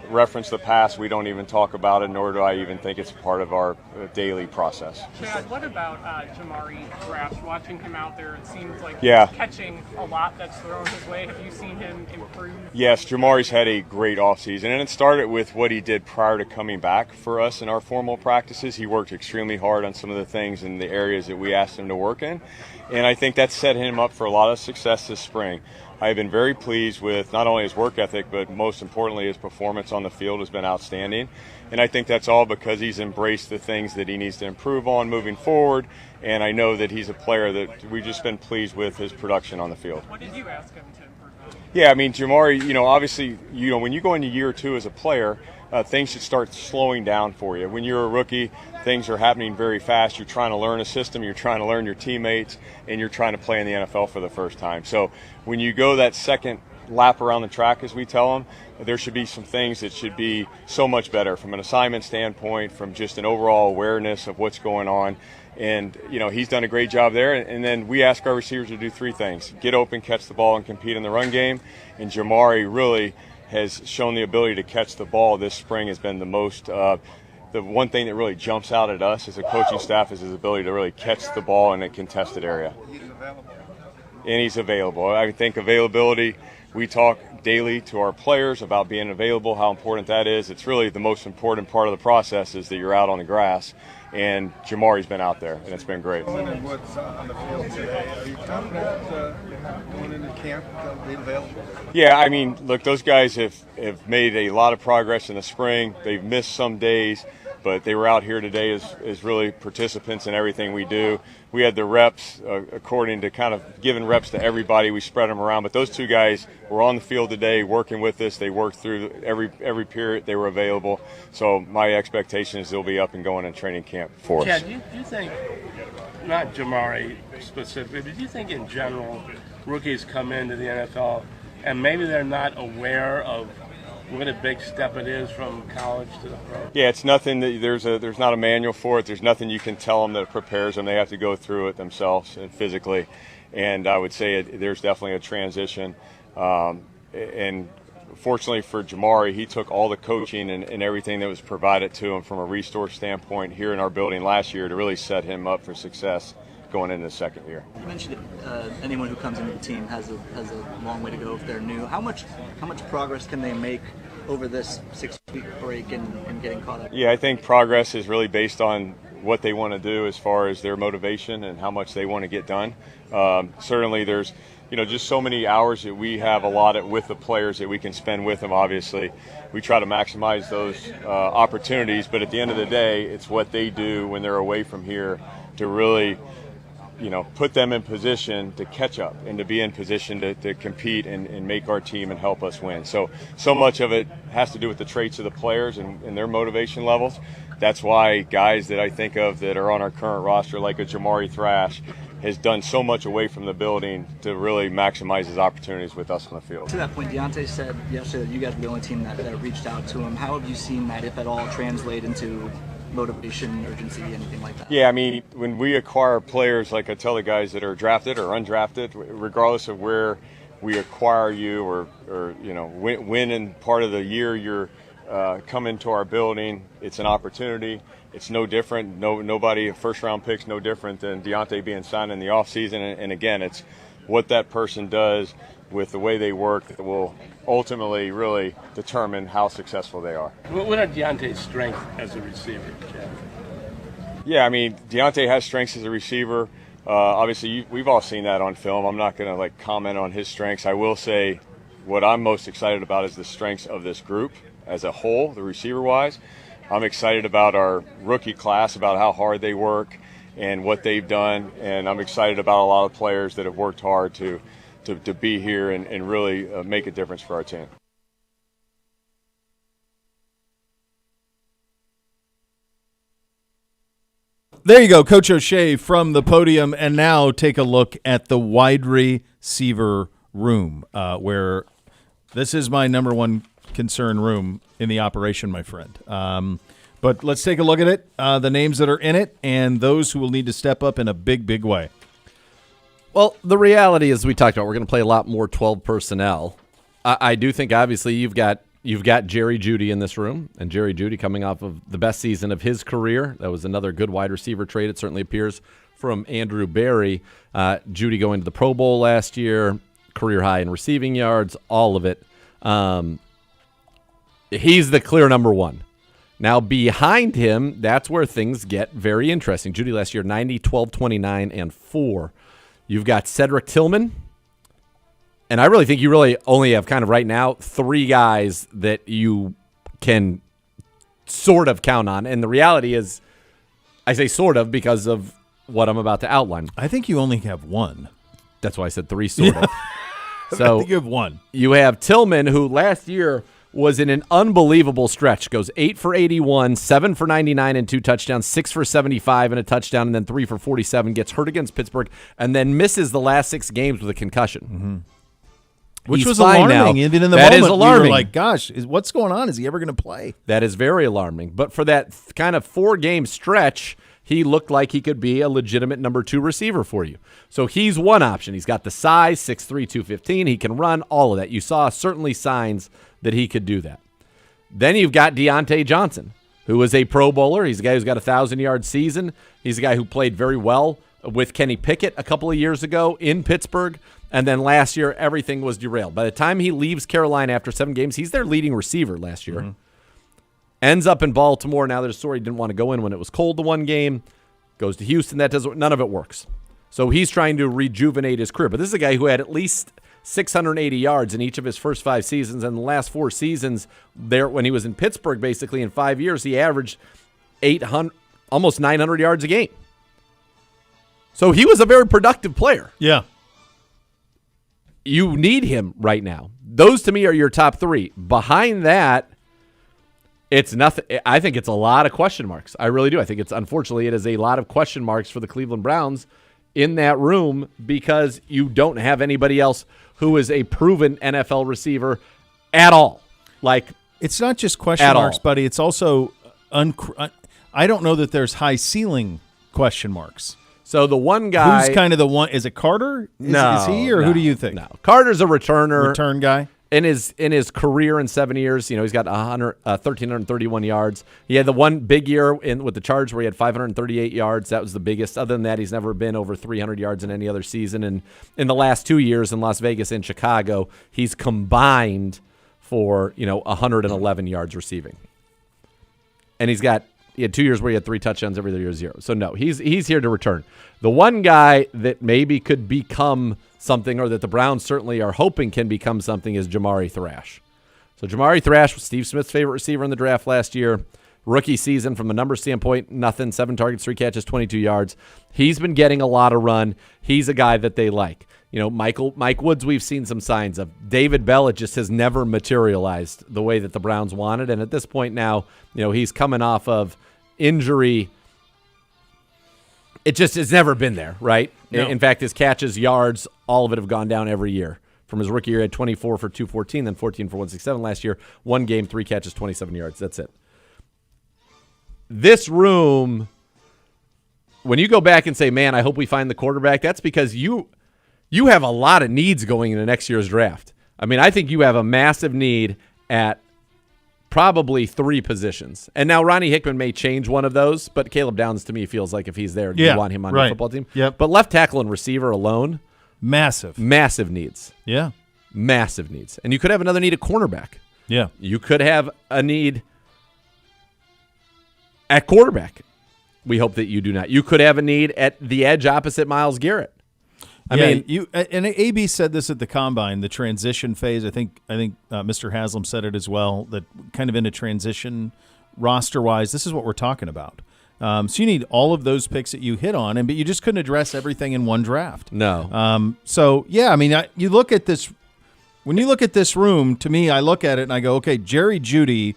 reference the past. We don't even talk about it, nor do I even think it's part of our daily process. Chad, what about Jamari Thrash? Watching him out there, it seems like Yeah. he's catching a lot that's thrown his way. Have you seen him improve? Yes, Jamari's had a great offseason, and it started with what he did prior to coming back for us in our formal practices. He worked extremely hard on some of the things in the areas that we asked him to work in, and I think that set him up for a lot of success this spring. I've been very pleased with not only his work ethic, but most importantly, his performance on the field has been outstanding. And I think that's all because he's embraced the things that he needs to improve on moving forward. And I know that he's a player that we've just been pleased with his production on the field. What did you ask him to improve on? Yeah, I mean, Jamari, obviously, when you go into year 2 as a player, things should start slowing down for you. When you're a rookie, things are happening very fast. You're trying to learn a system, you're trying to learn your teammates, and you're trying to play in the NFL for the first time. So when you go that second lap around the track, as we tell them, there should be some things that should be so much better from an assignment standpoint, from just an overall awareness of what's going on. And, he's done a great job there. And then we ask our receivers to do 3 things: get open, catch the ball, and compete in the run game. And Jamari really has shown the ability to catch the ball this spring. Has been the most the one thing that really jumps out at us as a coaching staff is his ability to really catch the ball in a contested area. And he's available. I think availability, we talk daily to our players about being available, how important that is. It's really the most important part of the process is that you're out on the grass. And Jamari's been out there, and it's been great. What's on the field today? Are you confident going into camp being available? Yeah, I mean, look, those guys have made a lot of progress in the spring. They've missed some days, but they were out here today as really participants in everything we do. We had the reps according to kind of giving reps to everybody. We spread them around, but those 2 guys were on the field today working with us. They worked through every period they were available. So my expectation is they'll be up and going in training camp for us. Chad, do you think, not Jamari specifically, but do you think in general rookies come into the NFL and maybe they're not aware of what a big step it is from college to the pro? Yeah, it's nothing that there's not a manual for it. There's nothing you can tell them that prepares them. They have to go through it themselves and physically. And I would say there's definitely a transition. And fortunately for Jamari, he took all the coaching and everything that was provided to him from a resource standpoint here in our building last year to really set him up for success going into the second year. You mentioned anyone who comes into the team has a long way to go if they're new. How much progress can they make over this 6-week break and getting caught up? Yeah, I think progress is really based on what they want to do as far as their motivation and how much they want to get done. Certainly there's just so many hours that we have allotted with the players that we can spend with them. Obviously, we try to maximize those opportunities, but at the end of the day, it's what they do when they're away from here to really put them in position to catch up and to be in position to compete and make our team and help us win. So much of it has to do with the traits of the players and their motivation levels. That's why guys that I think of that are on our current roster, like a Jamari Thrash, has done so much away from the building to really maximize his opportunities with us on the field. To that point, Deontay said yesterday that you guys were the only team that reached out to him. How have you seen that, if at all, translate into motivation, urgency, anything like that? Yeah, I mean, when we acquire players, like I tell the guys that are drafted or undrafted, regardless of where we acquire you or when in part of the year you're coming to our building, it's an opportunity. It's no different. Nobody, first-round picks, no different than Deontay being signed in the offseason. And again, it's what that person does with the way they work that will ultimately really determine how successful they are. What are Deontay's strengths as a receiver, Jeff? Yeah, I mean, Deontay has strengths as a receiver. Obviously, we've all seen that on film. I'm not going to comment on his strengths. I will say what I'm most excited about is the strengths of this group as a whole, the receiver-wise. I'm excited about our rookie class, about how hard they work and what they've done, and I'm excited about a lot of players that have worked hard to be here and really make a difference for our team. There you go, Coach O'Shea from the podium, and now take a look at the wide receiver room, where this is my number one concern room in the operation, my friend. But let's take a look at it, the names that are in it, and those who will need to step up in a big, big way. Well, the reality is we talked about we're going to play a lot more 12 personnel. I do think, obviously, you've got Jerry Jeudy in this room, and Jerry Jeudy coming off of the best season of his career. That was another good wide receiver trade, it certainly appears, from Andrew Berry. Jeudy going to the Pro Bowl last year, career high in receiving yards, all of it. He's the clear number one. Now, behind him, that's where things get very interesting. Jeudy last year, 90, 12, 29, and 4. You've got Cedric Tillman. And I really think you really only have kind of right now 3 guys that you can sort of count on. And the reality is, I say sort of because of what I'm about to outline. I think you only have 1. That's why I said 3 sort of. So I think you have 1. You have Tillman, who last year was in an unbelievable stretch. Goes 8 for 81, 7 for 99 and 2 touchdowns, 6 for 75 and a touchdown, and then 3 for 47. Gets hurt against Pittsburgh, and then misses the last 6 games with a concussion. Mm-hmm. Which He's was fine alarming. now. Even in the That moment, is alarming. we were like, gosh, what's going on? Is he ever going to play? That is very alarming. But for that kind of 4-game stretch, he looked like he could be a legitimate number 2 receiver for you. So he's one option. He's got the size, 6'3", 215. He can run, all of that. You saw certainly signs that he could do that. Then you've got Deontay Johnson, who is a Pro Bowler. He's a guy who's got a 1,000-yard season. He's a guy who played very well with Kenny Pickett a couple of years ago in Pittsburgh. And then last year, everything was derailed. By the time he leaves Carolina after 7 games, he's their leading receiver last year. Mm-hmm. Ends up in Baltimore. Now there's a story he didn't want to go in when it was cold the one game. Goes to Houston. None of it works. So he's trying to rejuvenate his career. But this is a guy who had at least 680 yards in each of his first 5 seasons. And the last 4 seasons, there when he was in Pittsburgh, basically in 5 years, he averaged 800, almost 900 yards a game. So he was a very productive player. Yeah. You need him right now. Those, to me, are your top 3. Behind that, it's nothing. I think it's a lot of question marks. I really do. I think unfortunately, it is a lot of question marks for the Cleveland Browns in that room because you don't have anybody else who is a proven NFL receiver at all. It's not just question marks, buddy. It's also I don't know that there's high ceiling question marks. So the one guy who's kind of the one, is it Carter? Is he, or who do you think? No, Carter's a return guy. In his career in 7 years, he's got 1,331 yards. He had the one big year with the Chargers where he had 538 yards. That was the biggest. Other than that, he's never been over 300 yards in any other season. And in the last 2 years in Las Vegas and Chicago, he's combined for 111 yards receiving. And he had 2 years where he had 3 touchdowns, every other year 0. So no, he's here to return. The one guy that maybe could become something, or that the Browns certainly are hoping can become something, is Jamari Thrash. So Jamari Thrash was Steve Smith's favorite receiver in the draft last year. Rookie season, from a numbers standpoint, nothing. 7 targets, 3 catches, 22 yards. He's been getting a lot of run. He's a guy that they like. Mike Woods, we've seen some signs of. David Bell, it just has never materialized the way that the Browns wanted. And at this point now, he's coming off of injury. It just has never been there, right? No. In fact, his catches, yards, all of it have gone down every year. From his rookie year, he had 24 for 214, then 14 for 167 last year. 1 game, 3 catches, 27 yards. That's it. this room, when you go back and say, man, I hope we find the quarterback, that's because you have a lot of needs going into next year's draft. I mean, I think you have a massive need at probably 3 positions. And now Ronnie Hickman may change one of those, but Caleb Downs to me feels like if he's there, you want him on your football team. Yep. But left tackle and receiver alone, massive needs. Yeah. Massive needs. And you could have another need at cornerback. Yeah. You could have a need at quarterback. We hope that you do not. You could have a need at the edge opposite Myles Garrett. I mean, and AB said this at the combine, the transition phase. I think Mr. Haslam said it as well. That kind of in a transition roster wise, this is what we're talking about. So you need all of those picks that you hit on, but you just couldn't address everything in one draft. No. So yeah, I mean, you look at this. When you look at this room, to me, I look at it and I go, okay, Jerry Jeudy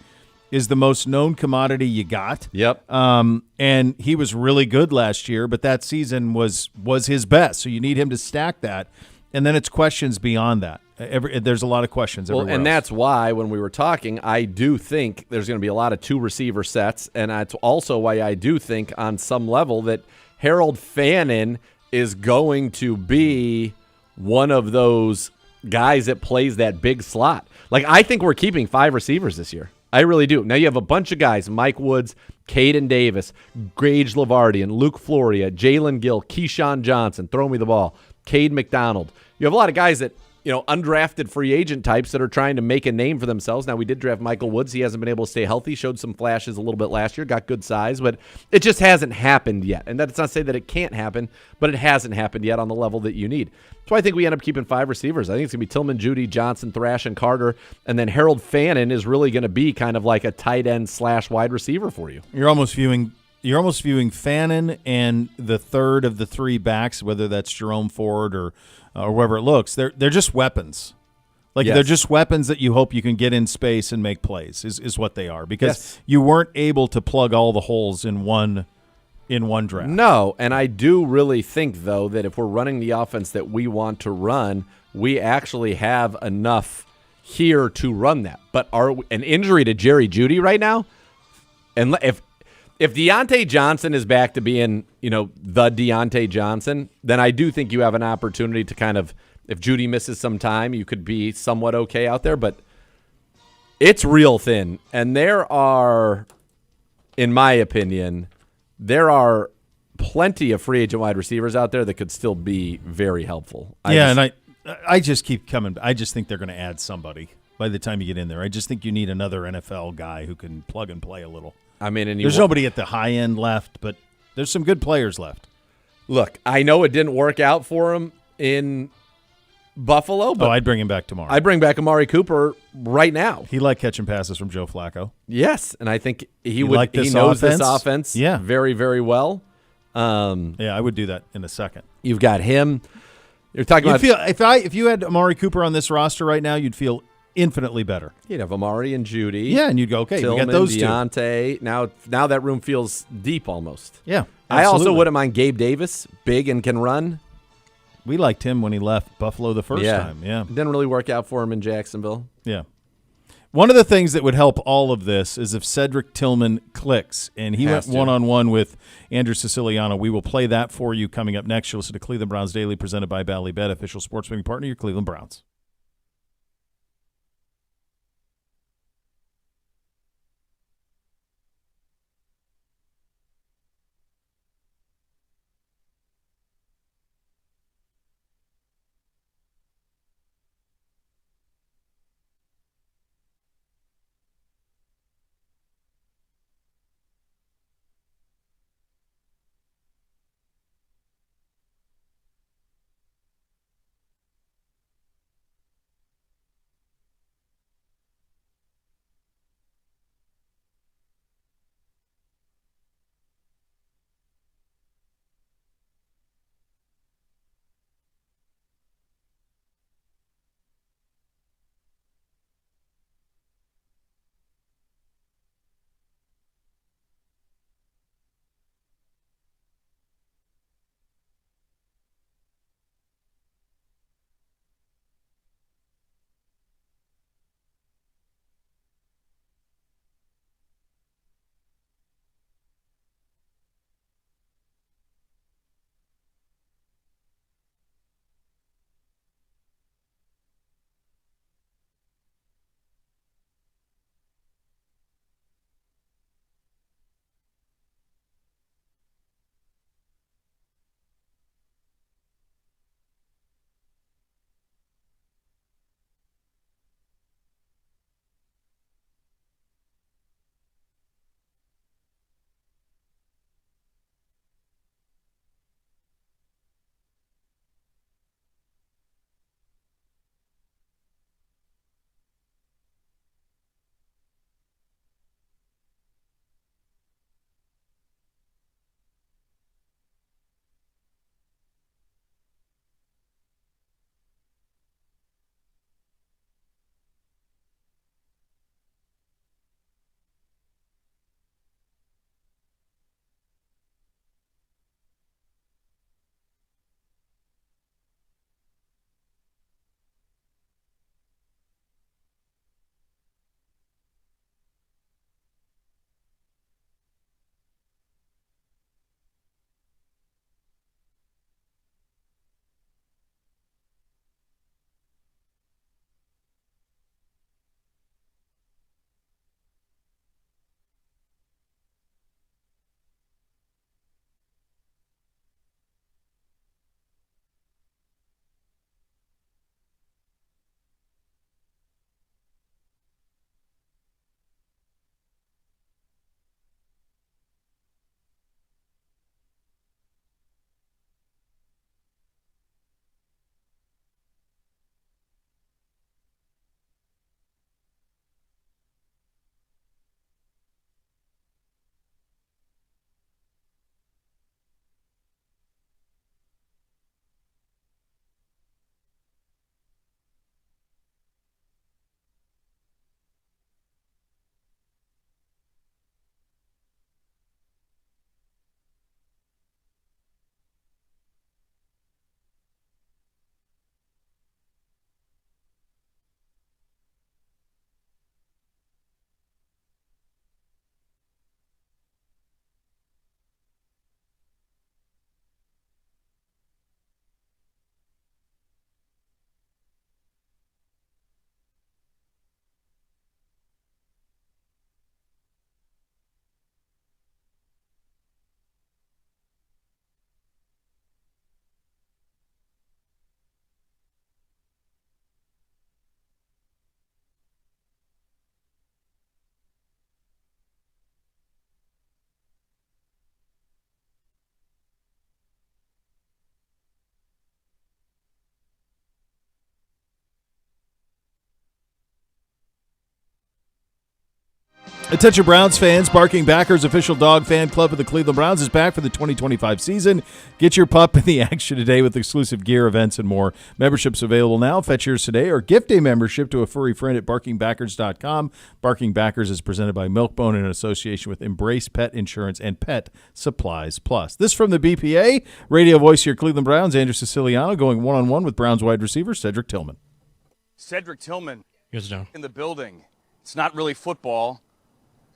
is the most known commodity you got. Yep. And he was really good last year, but that season was his best. So you need him to stack that. And then it's questions beyond that. There's a lot of questions everywhere else. That's why when we were talking, I do think there's going to be a lot of 2 receiver sets. And that's also why I do think on some level that Harold Fannin is going to be one of those guys that plays that big slot. Like, I think we're keeping 5 receivers this year. I really do. Now you have a bunch of guys, Mike Woods, Caden Davis, Gage Lavardian, Luke Floria, Jalen Gill, Keyshawn Johnson, throw me the ball, Cade McDonald. You have a lot of guys that, undrafted free agent types that are trying to make a name for themselves. Now, we did draft Michael Woods. He hasn't been able to stay healthy, showed some flashes a little bit last year, got good size, but it just hasn't happened yet. And that's not to say that it can't happen, but it hasn't happened yet on the level that you need. That's why I think we end up keeping 5 receivers. I think it's going to be Tillman, Jeudy, Johnson, Thrash, and Carter, and then Harold Fannin is really going to be kind of like a tight end / wide receiver for you. You're almost viewing Fannin and the third of the 3 backs, whether that's Jerome Ford or wherever it looks. They're just weapons. They're just weapons that you hope you can get in space and make plays is what they are, because you weren't able to plug all the holes in one draft. No, and I do really think, though, that if we're running the offense that we want to run, we actually have enough here to run that. But an injury to Jerry Jeudy right now, and if Deontay Johnson is back to being, the Deontay Johnson, then I do think you have an opportunity to kind of, if Jeudy misses some time, you could be somewhat okay out there. But it's real thin. And there are, in my opinion, there are plenty of free agent wide receivers out there that could still be very helpful. I just keep coming. I just think they're going to add somebody by the time you get in there. I just think you need another NFL guy who can plug and play a little. I mean, there's nobody at the high end left, but there's some good players left. Look, I know it didn't work out for him in Buffalo, but I'd bring him back tomorrow. I'd bring back Amari Cooper right now. He liked catching passes from Joe Flacco. Yes, and I think he knows this offense very, very well. I would do that in a second. You've got him. You're talking about if you had Amari Cooper on this roster right now, you'd feel infinitely better. You'd have Amari and Jeudy. Yeah, and you'd go, okay, Tillman, we got those Deontay. Two. Now that room feels deep almost. Yeah, absolutely. I also wouldn't mind Gabe Davis, big and can run. We liked him when he left Buffalo the first time. Yeah. Didn't really work out for him in Jacksonville. Yeah. One of the things that would help all of this is if Cedric Tillman clicks, and he went one-on-one with Andrew Siciliano. We will play that for you coming up next. You'll listen to Cleveland Browns Daily, presented by Ballybet, official sports betting partner, your Cleveland Browns. Attention Browns fans, Barking Backers official dog fan club of the Cleveland Browns is back for the 2025 season. Get your pup in the action today with exclusive gear, events, and more. Memberships available now. Fetch yours today or gift a membership to a furry friend at barkingbackers.com. Barking Backers is presented by Milkbone in association with Embrace Pet Insurance and Pet Supplies Plus. This from the BPA, radio voice here, Cleveland Browns, Andrew Siciliano going one-on-one with Browns wide receiver Cedric Tillman. Cedric Tillman Yes, John. in the building. It's not really football.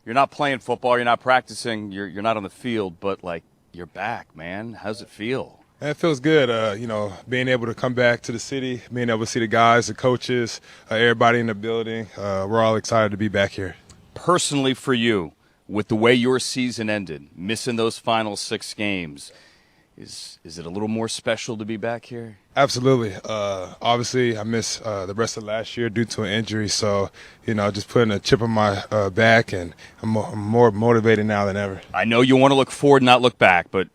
You're not playing football. You're not practicing. You're not on the field, but, like, you're back, man. How's it feel? It feels good, being able to come back to the city, being able to see the guys, the coaches, everybody in the building. We're all excited to be back here. Personally for you, with the way your season ended, missing those final 6 games, is it a little more special to be back here? Absolutely. Obviously, I missed the rest of last year due to an injury, so, just putting a chip on my back, and I'm more motivated now than ever. I know you want to look forward, not look back, but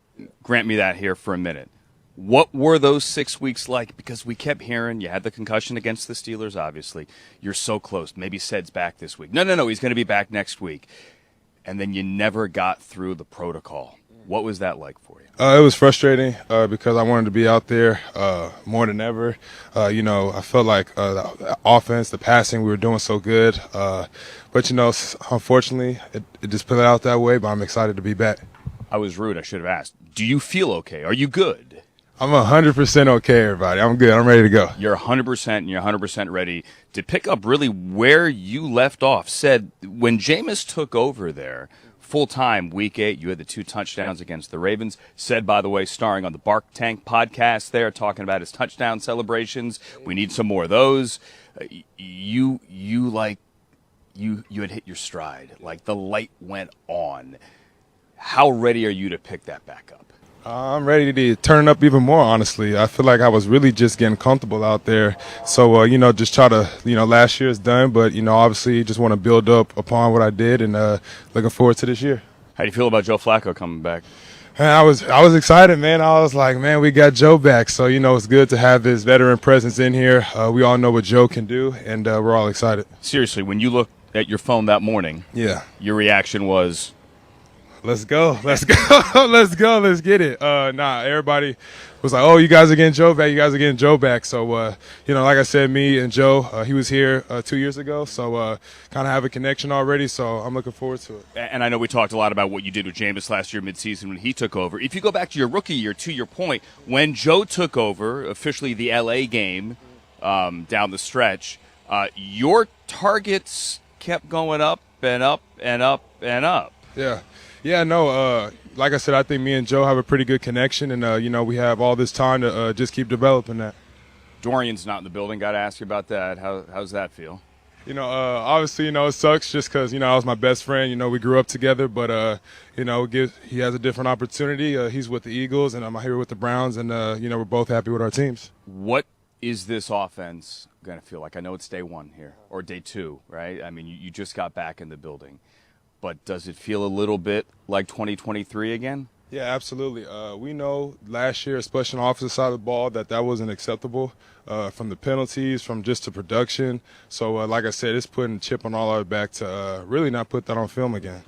grant me that here for a minute. What were those 6 weeks like? Because we kept hearing you had the concussion against the Steelers, obviously. You're so close. Maybe Ced's back this week. No, he's going to be back next week. And then you never got through the protocol. What was that like for you? It was frustrating because I wanted to be out there more than ever. I felt like the offense, the passing, we were doing so good. But, unfortunately, it just played out that way, but I'm excited to be back. I was rude. I should have asked. Do you feel okay? Are you good? I'm 100% okay, everybody. I'm good. I'm ready to go. You're 100%, and you're 100% ready to pick up really where you left off. Said when Jameis took over there, full-time, Week 8, you had the 2 touchdowns against the Ravens. Said, by the way, starring on the Bark Tank podcast there, talking about his touchdown celebrations. We need some more of those. You had hit your stride. Like, the light went on. How ready are you to pick that back up? I'm ready to turn up even more, honestly. I feel like I was really just getting comfortable out there. So, just try to, last year is done, but, obviously just want to build up upon what I did and looking forward to this year. How do you feel about Joe Flacco coming back? And I was excited, man. I was like, man, we got Joe back. So, it's good to have his veteran presence in here. We all know what Joe can do, and we're all excited. Seriously, when you looked at your phone that morning, your reaction was... Let's go. Let's get it. Everybody was like, oh, you guys are getting Joe back. So, like I said, me and Joe, he was here 2 years ago. So, kind of have a connection already. So, I'm looking forward to it. And I know we talked a lot about what you did with Jameis last year midseason when he took over. If you go back to your rookie year, to your point, when Joe took over, officially the L.A. game down the stretch, your targets kept going up and up and up and up. Yeah. Yeah, no, like I said, I think me and Joe have a pretty good connection, and, we have all this time to just keep developing that. Dorian's not in the building. Got to ask you about that. How's that feel? Obviously, it sucks just because, I was my best friend. We grew up together, but, he has a different opportunity. He's with the Eagles, and I'm here with the Browns, and, we're both happy with our teams. What is this offense going to feel like? I know it's day 1 here, or day 2, right? I mean, you just got back in the building. But does it feel a little bit like 2023 again? Yeah, absolutely. We know last year, especially on the offensive side of the ball, that wasn't acceptable from the penalties, from just the production. So, like I said, it's putting a chip on all our back to really not put that on film again.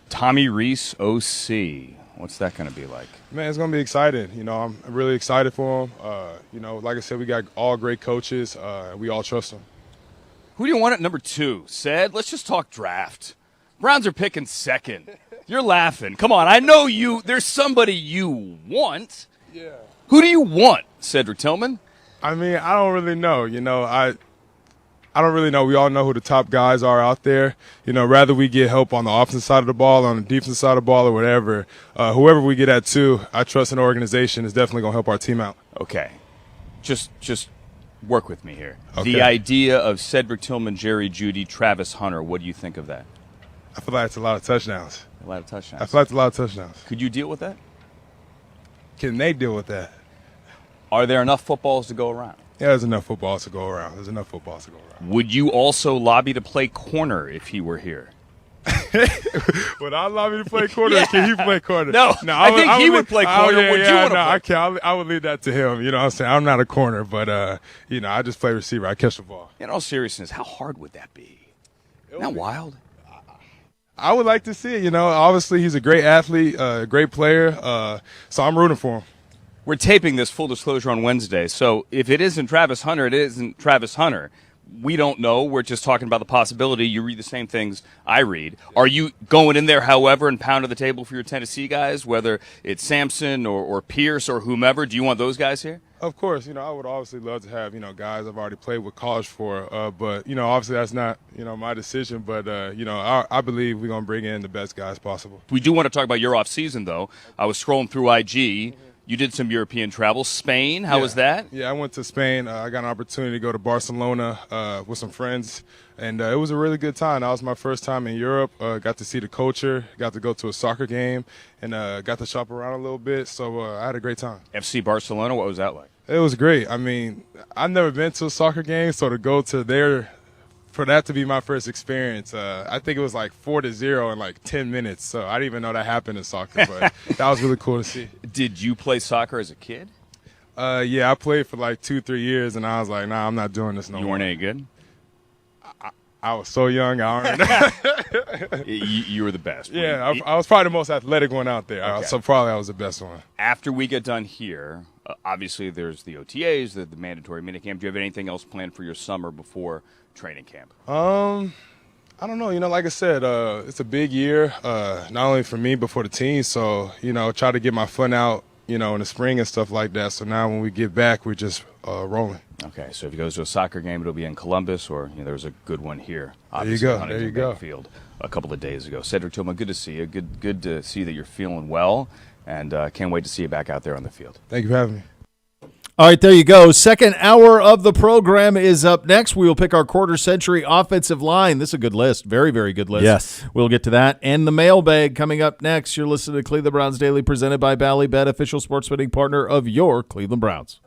Tommy Rees, OC. What's that going to be like? Man, it's going to be exciting. I'm really excited for him. Like I said, we got all great coaches. We all trust them. Who do you want at number 2? Ced, let's just talk draft. Browns are picking 2nd. You're laughing. Come on, I know you. There's somebody you want. Yeah. Who do you want, Cedric Tillman? I mean, I don't really know. I don't really know. We all know who the top guys are out there. Rather we get help on the offensive side of the ball, on the defensive side of the ball, or whatever. Whoever we get at 2, I trust an organization is definitely going to help our team out. Okay. Just work with me here. Okay. The idea of Cedric Tillman, Jerry Jeudy, Travis Hunter, what do you think of that? I feel like it's a lot of touchdowns. A lot of touchdowns. I feel like it's a lot of touchdowns. Could you deal with that? Can they deal with that? Are there enough footballs to go around? Yeah, there's enough footballs to go around. Would you also lobby to play corner if he were here? Would I lobby to play corner? Or can he play corner? No, I think he would play corner. Would you want to play? I can't. I would leave that to him. You know what I'm saying? I'm not a corner, but, I just play receiver. I catch the ball. In all seriousness, how hard would that be? Isn't that wild? I would like to see it. Obviously he's a great athlete, a great player. So I'm rooting for him. We're taping this, full disclosure, on Wednesday. So if it isn't Travis Hunter, it isn't Travis Hunter. We don't know. We're just talking about the possibility. You read the same things I read. Are you going in there, however, and pounding the table for your Tennessee guys, whether it's Sampson or Pierce or whomever? Do you want those guys here? Of course, I would obviously love to have, guys I've already played with college for. But, obviously that's not, my decision. But, I believe we're going to bring in the best guys possible. We do want to talk about your offseason, though. I was scrolling through IG. You did some European travel. Spain, how was that? Yeah, I went to Spain. I got an opportunity to go to Barcelona with some friends, and it was a really good time. That was my first time in Europe. Got to see the culture, got to go to a soccer game, and got to shop around a little bit. So I had a great time. FC Barcelona, what was that like? It was great. I mean, I've never been to a soccer game, so to go to there, for that to be my first experience, I think it was like 4-0 in like 10 minutes. So I didn't even know that happened in soccer, but that was really cool to see. Did you play soccer as a kid? Yeah, I played for like 2-3 years, and I was like, nah, I'm not doing this no more. You weren't any good? I was so young. I don't you were the best. Yeah, I was probably the most athletic one out there. Okay. So probably I was the best one. After we get done here, obviously there's the OTAs, the mandatory minicamp. Do you have anything else planned for your summer before training camp? I don't know. Like I said, it's a big year, not only for me but for the team. So, try to get my fun out, in the spring and stuff like that. So now when we get back, we're just rolling. Okay, so if he goes to a soccer game, it'll be in Columbus, or there was a good one here. There you go. Huntington There you go. Field a couple of days ago. Cedric Tillman, good to see you. Good to see that you're feeling well, and can't wait to see you back out there on the field. Thank you for having me. All right, there you go. Second hour of the program is up next. We will pick our quarter-century offensive line. This is a good list. Very, very good list. Yes. We'll get to that. And the mailbag coming up next. You're listening to Cleveland Browns Daily, presented by Ballybet, official sports betting partner of your Cleveland Browns.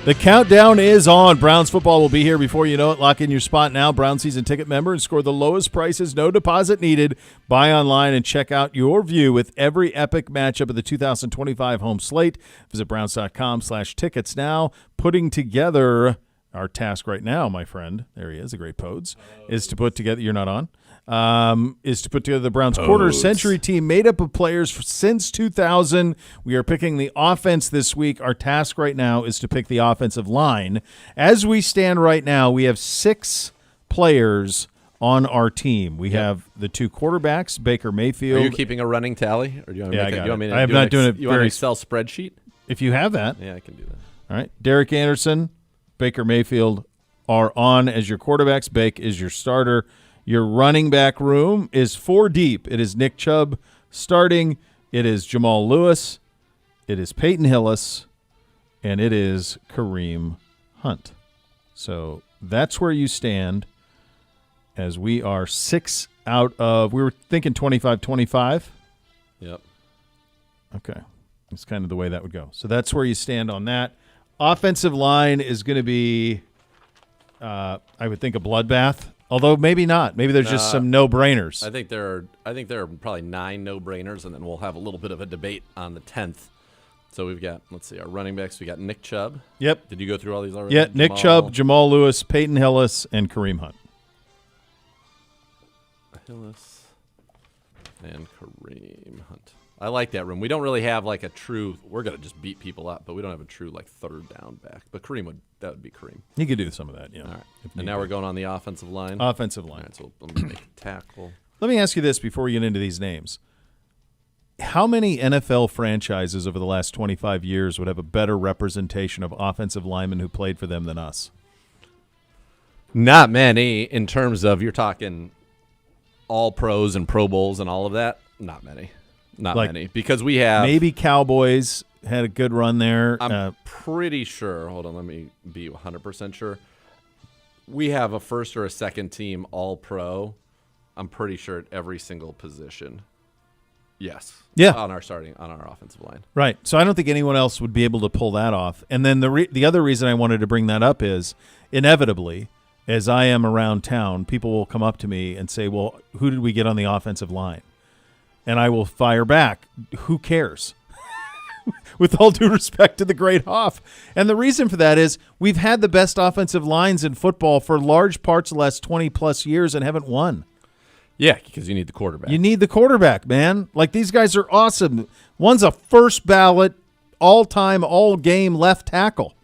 The countdown is on. Browns football will be here before you know it. Lock in your spot now. Brown season ticket member and score the lowest prices. No deposit needed. Buy online and check out your view with every epic matchup of the 2025 home slate. Visit browns.com/tickets now. Putting together our task right now, my friend. There he is, a great Podes. Is to put together. You're not on. Is to put together the Browns quarter-century team made up of players since 2000. We are picking the offense this week. Our task right now is to pick the offensive line. As we stand right now, we have 6 players on our team. We have the 2 quarterbacks, Baker Mayfield. Are you keeping a running tally? Or do you want Yeah, to I got you want me it. to I am do not doing it You want an very- Excel spreadsheet? If you have that. Yeah, I can do that. All right. Derek Anderson, Baker Mayfield are on as your quarterbacks. Bake is your starter. Your running back room is 4 deep. It is Nick Chubb starting. It is Jamal Lewis. It is Peyton Hillis. And it is Kareem Hunt. So that's where you stand as we are 6 out of – we were thinking 25-25. Yep. Okay. That's kind of the way that would go. So that's where you stand on that. Offensive line is going to be, I would think, a bloodbath. Although maybe not. Maybe there's just some no-brainers. I think there are probably 9 no-brainers, and then we'll have a little bit of a debate on the 10th. So we've got, let's see, our running backs. We got Nick Chubb. Yep. Did you go through all these already? Yeah, Nick Chubb, Jamal Lewis, Peyton Hillis, and Kareem Hunt. Hillis and Kareem Hunt. I like that room. We don't really have like a true. We're gonna just beat people up, but we don't have a true like third down back. But that would be Kareem. He could do some of that, yeah. All right. And now we're going on the offensive line. Offensive line. All right, so let me make a tackle. Let me ask you this before we get into these names. How many NFL franchises over the last 25 years would have a better representation of offensive linemen who played for them than us? Not many in terms of you're talking all pros and Pro Bowls and all of that. Not many. Not many. Because we have. Maybe Cowboys had a good run there. I'm pretty sure. Hold on. Let me be 100% sure. We have a first or a second team all pro. I'm pretty sure at every single position. Yes. Yeah. On our offensive line. Right. So I don't think anyone else would be able to pull that off. And then the other reason I wanted to bring that up is inevitably, as I am around town, people will come up to me and say, well, who did we get on the offensive line? And I will fire back, who cares? With all due respect to the great Hoff. And the reason for that is we've had the best offensive lines in football for large parts of the last 20-plus years and haven't won. Yeah, because you need the quarterback. You need the quarterback, man. Like, these guys are awesome. One's a first ballot, all-time, all-game left tackle.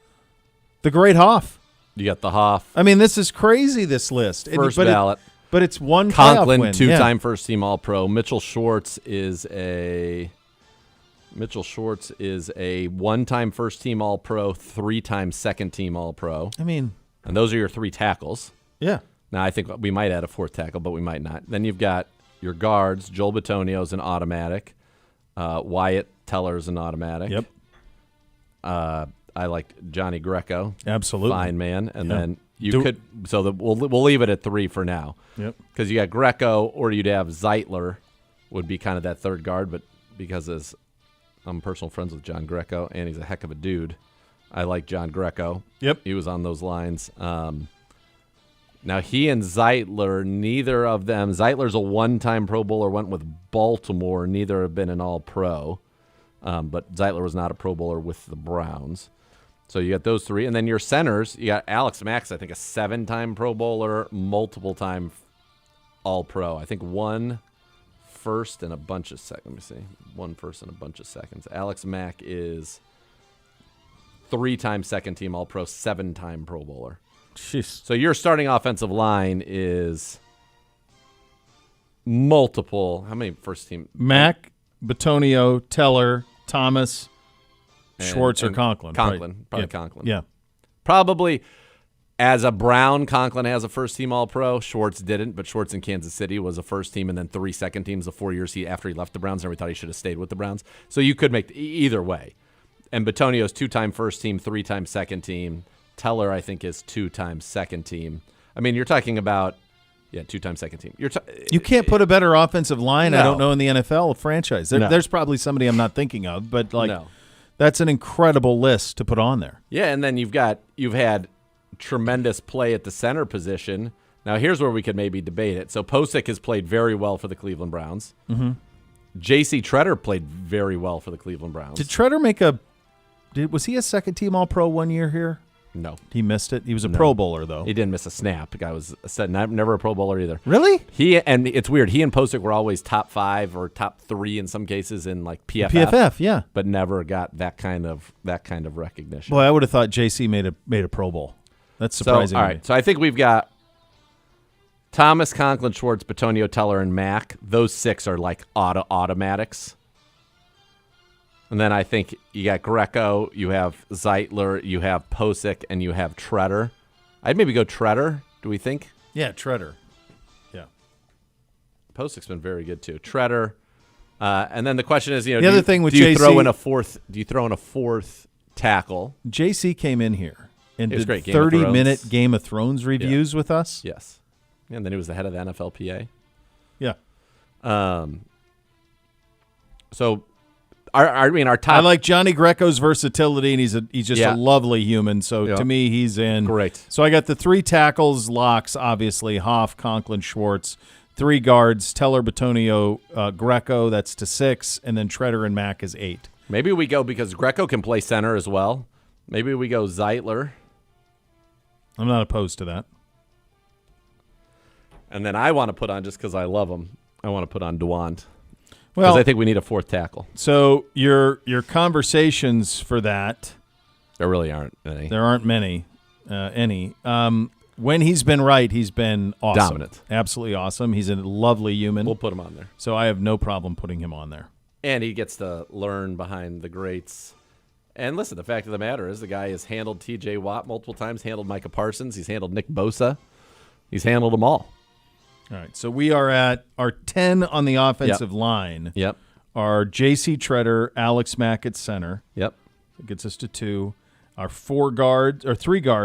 The great Hoff. You got the Hoff. I mean, this is crazy, this list. First ballot. But it's one playoff win. Conklin, 2-time first-team All-Pro. Mitchell Schwartz is a one-time first-team All-Pro, 3-time second-team All-Pro. I mean, and those are your 3 tackles. Yeah. Now I think we might add a 4th tackle, but we might not. Then you've got your guards. Joel Bitonio's an automatic. Wyatt Teller's an automatic. Yep. I liked Johnny Greco. Absolutely. Fine man. And Yep. then we'll leave it at 3 for now. Yep. Because you got Greco, or you'd have Zeitler would be kind of that third guard, but because I'm personal friends with John Greco, and he's a heck of a dude, I like John Greco. Yep. He was on those lines. Now, he and Zeitler, neither of them, Zeitler's a one-time Pro Bowler, went with Baltimore. Neither have been an All-Pro. But Zeitler was not a Pro Bowler with the Browns. So you got those 3. And then your centers, you got Alex Max, I think a 7-time Pro Bowler, multiple-time All-Pro. I think 1 first and a bunch of seconds. Let me see. 1 first and a bunch of seconds. Alex Mack is 3-time second-team All-Pro, 7-time Pro Bowler. Jeez. So your starting offensive line is multiple. How many first team? Mack, Bitonio, Teller, Thomas, Schwartz, or Conklin. Conklin. Probably Yeah. Conklin. Yeah. Probably as a Brown, Conklin has a first team All-Pro. Schwartz didn't, but Schwartz in Kansas City was a first team and then 3 second teams the 4 years after he left the Browns, and we thought he should have stayed with the Browns. So you could make either way. And Bitonio's 2-time first team, 3-time second team. Teller, I think, is 2-time second team. I mean, you're talking about, 2-time second team. You can't put a better offensive line, No. I don't know, in the NFL franchise. No. There's probably somebody I'm not thinking of, but No. That's an incredible list to put on there. Yeah, and then you've had tremendous play at the center position. Now here's where we could maybe debate it. So Posick has played very well for the Cleveland Browns. Mm-hmm. J.C. Treader played very well for the Cleveland Browns. Did Treader was he a second-team All-Pro 1 year here? No. He missed it? He was a Pro Bowler, though. He didn't miss a snap. The guy was never a Pro Bowler either. Really? And it's weird. He and Posick were always top 5 or top 3 in some cases in like PFF. PFF, yeah. But never got that kind of recognition. Boy, I would have thought JC made a Pro Bowl. That's surprising. All right. So I think we've got Thomas, Conklin, Schwartz, Bitonio, Teller, and Mack. Those 6 are like automatics. And then I think you got Greco, you have Zeitler, you have Posick, and you have Treader. I'd maybe go Treader, do we think? Yeah, Treader. Yeah. Posick's been very good too. Treader. And then the question is, the other thing with do you JC, throw in a fourth tackle? JC came in here and did great. 30-minute Game of Thrones reviews with us. Yes. And then he was the head of the NFLPA. Yeah. So our top. I like Johnny Greco's versatility, and he's just a lovely human. So to me, he's in. Great. So I got the 3 tackles, locks, obviously, Hoff, Conklin, Schwartz. 3 guards, Teller, Bitonio, Greco, that's to 6, and then Treader and Mack is 8. Maybe we go, because Greco can play center as well, maybe we go Zeitler. I'm not opposed to that. And then I want to put on, just because I love him, I want to put on DeWant. Well, because I think we need a 4th tackle. So your conversations for that, there really aren't any. There aren't many, any. When he's been right, he's been awesome. Dominant. Absolutely awesome. He's a lovely human. We'll put him on there. So I have no problem putting him on there. And he gets to learn behind the greats. And listen, the fact of the matter is the guy has handled T.J. Watt multiple times, handled Micah Parsons, he's handled Nick Bosa. He's handled them all. All right, so we are at our 10 on the offensive line. Yep. Are J.C. Treader, Alex Mack at center. Yep. That gets us to 2. Our 3 guards.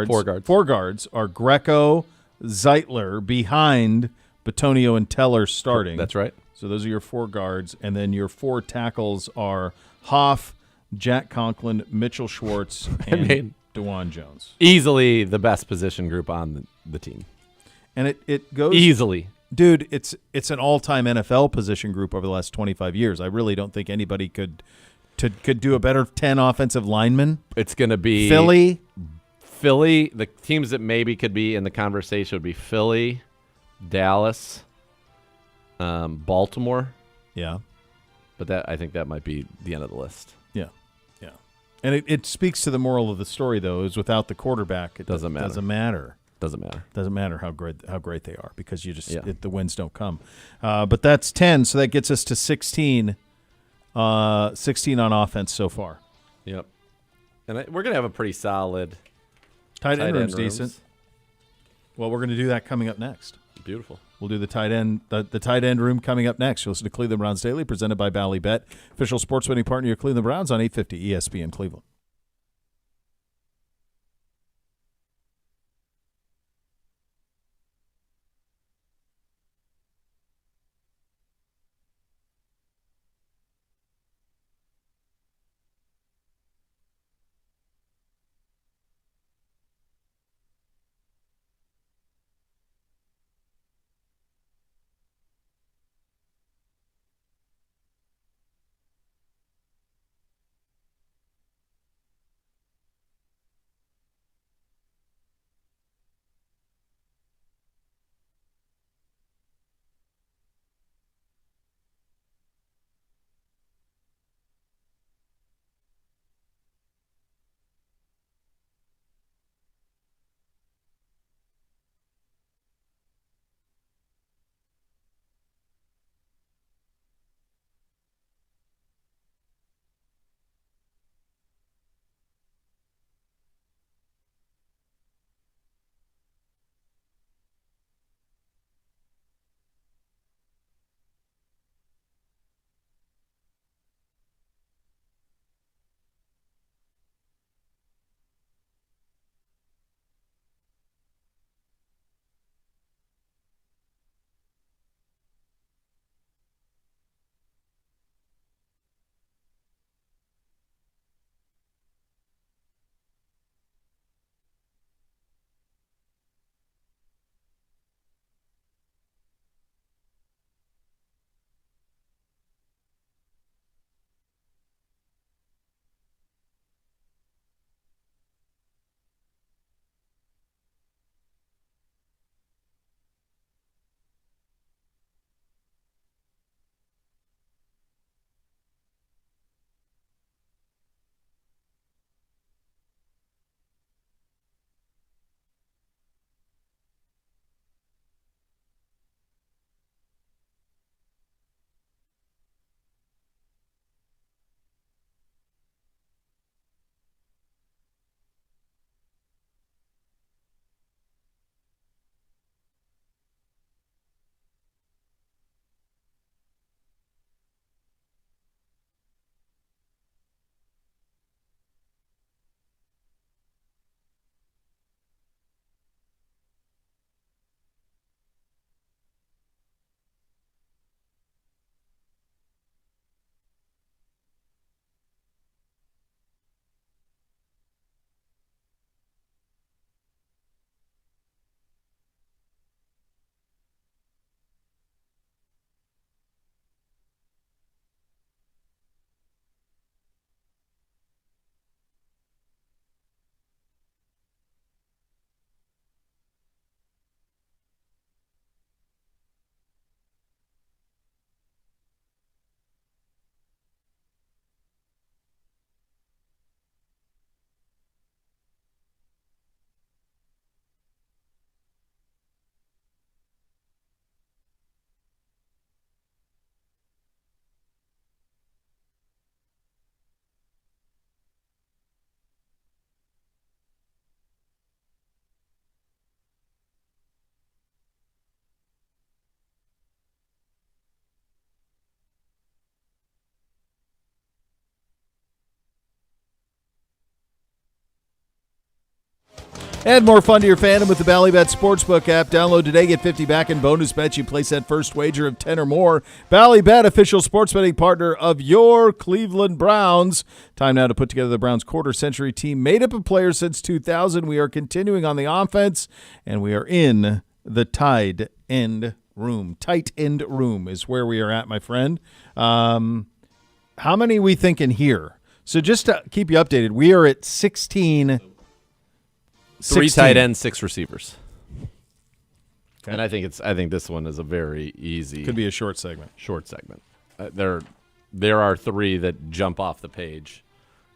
4 guards are Greco, Zeitler behind Bitonio and Teller starting. That's right. So those are your 4 guards, and then your 4 tackles are Hoff, Jack Conklin, Mitchell Schwartz, and DeJuan Jones. Easily the best position group on the team. And it goes easily. Dude, it's an all-time NFL position group over the last 25 years. I really don't think anybody could do a better 10 offensive linemen. It's going to be Philly. The teams that maybe could be in the conversation would be Philly, Dallas, Baltimore. Yeah. But I think that might be the end of the list. Yeah. Yeah. And it speaks to the moral of the story, though, is without the quarterback, it doesn't matter. Doesn't matter. Doesn't matter how great they are, because you just the wins don't come. But that's 10, so that gets us to 16. 16 on offense so far. Yep. And we're gonna have a pretty solid tight end room's decent. Well, we're gonna do that coming up next. Beautiful. We'll do the tight end tight end room coming up next. You'll listen to Cleveland Browns Daily, presented by Ballybet, official sports betting partner of Cleveland Browns on 850 ESPN Cleveland. Add more fun to your fandom with the Ballybet Sportsbook app. Download today. Get 50 back in bonus bets. You place that first wager of 10 or more. Ballybet, official sports betting partner of your Cleveland Browns. Time now to put together the Browns quarter-century team made up of players since 2000. We are continuing on the offense, and we are in the tight end room. Tight end room is where we are at, my friend. How many we thinking here? So just to keep you updated, we are at 16. 3 tight ends, 6 receivers. Okay. And I think this one is a very easy. Could be a short segment. There are 3 that jump off the page.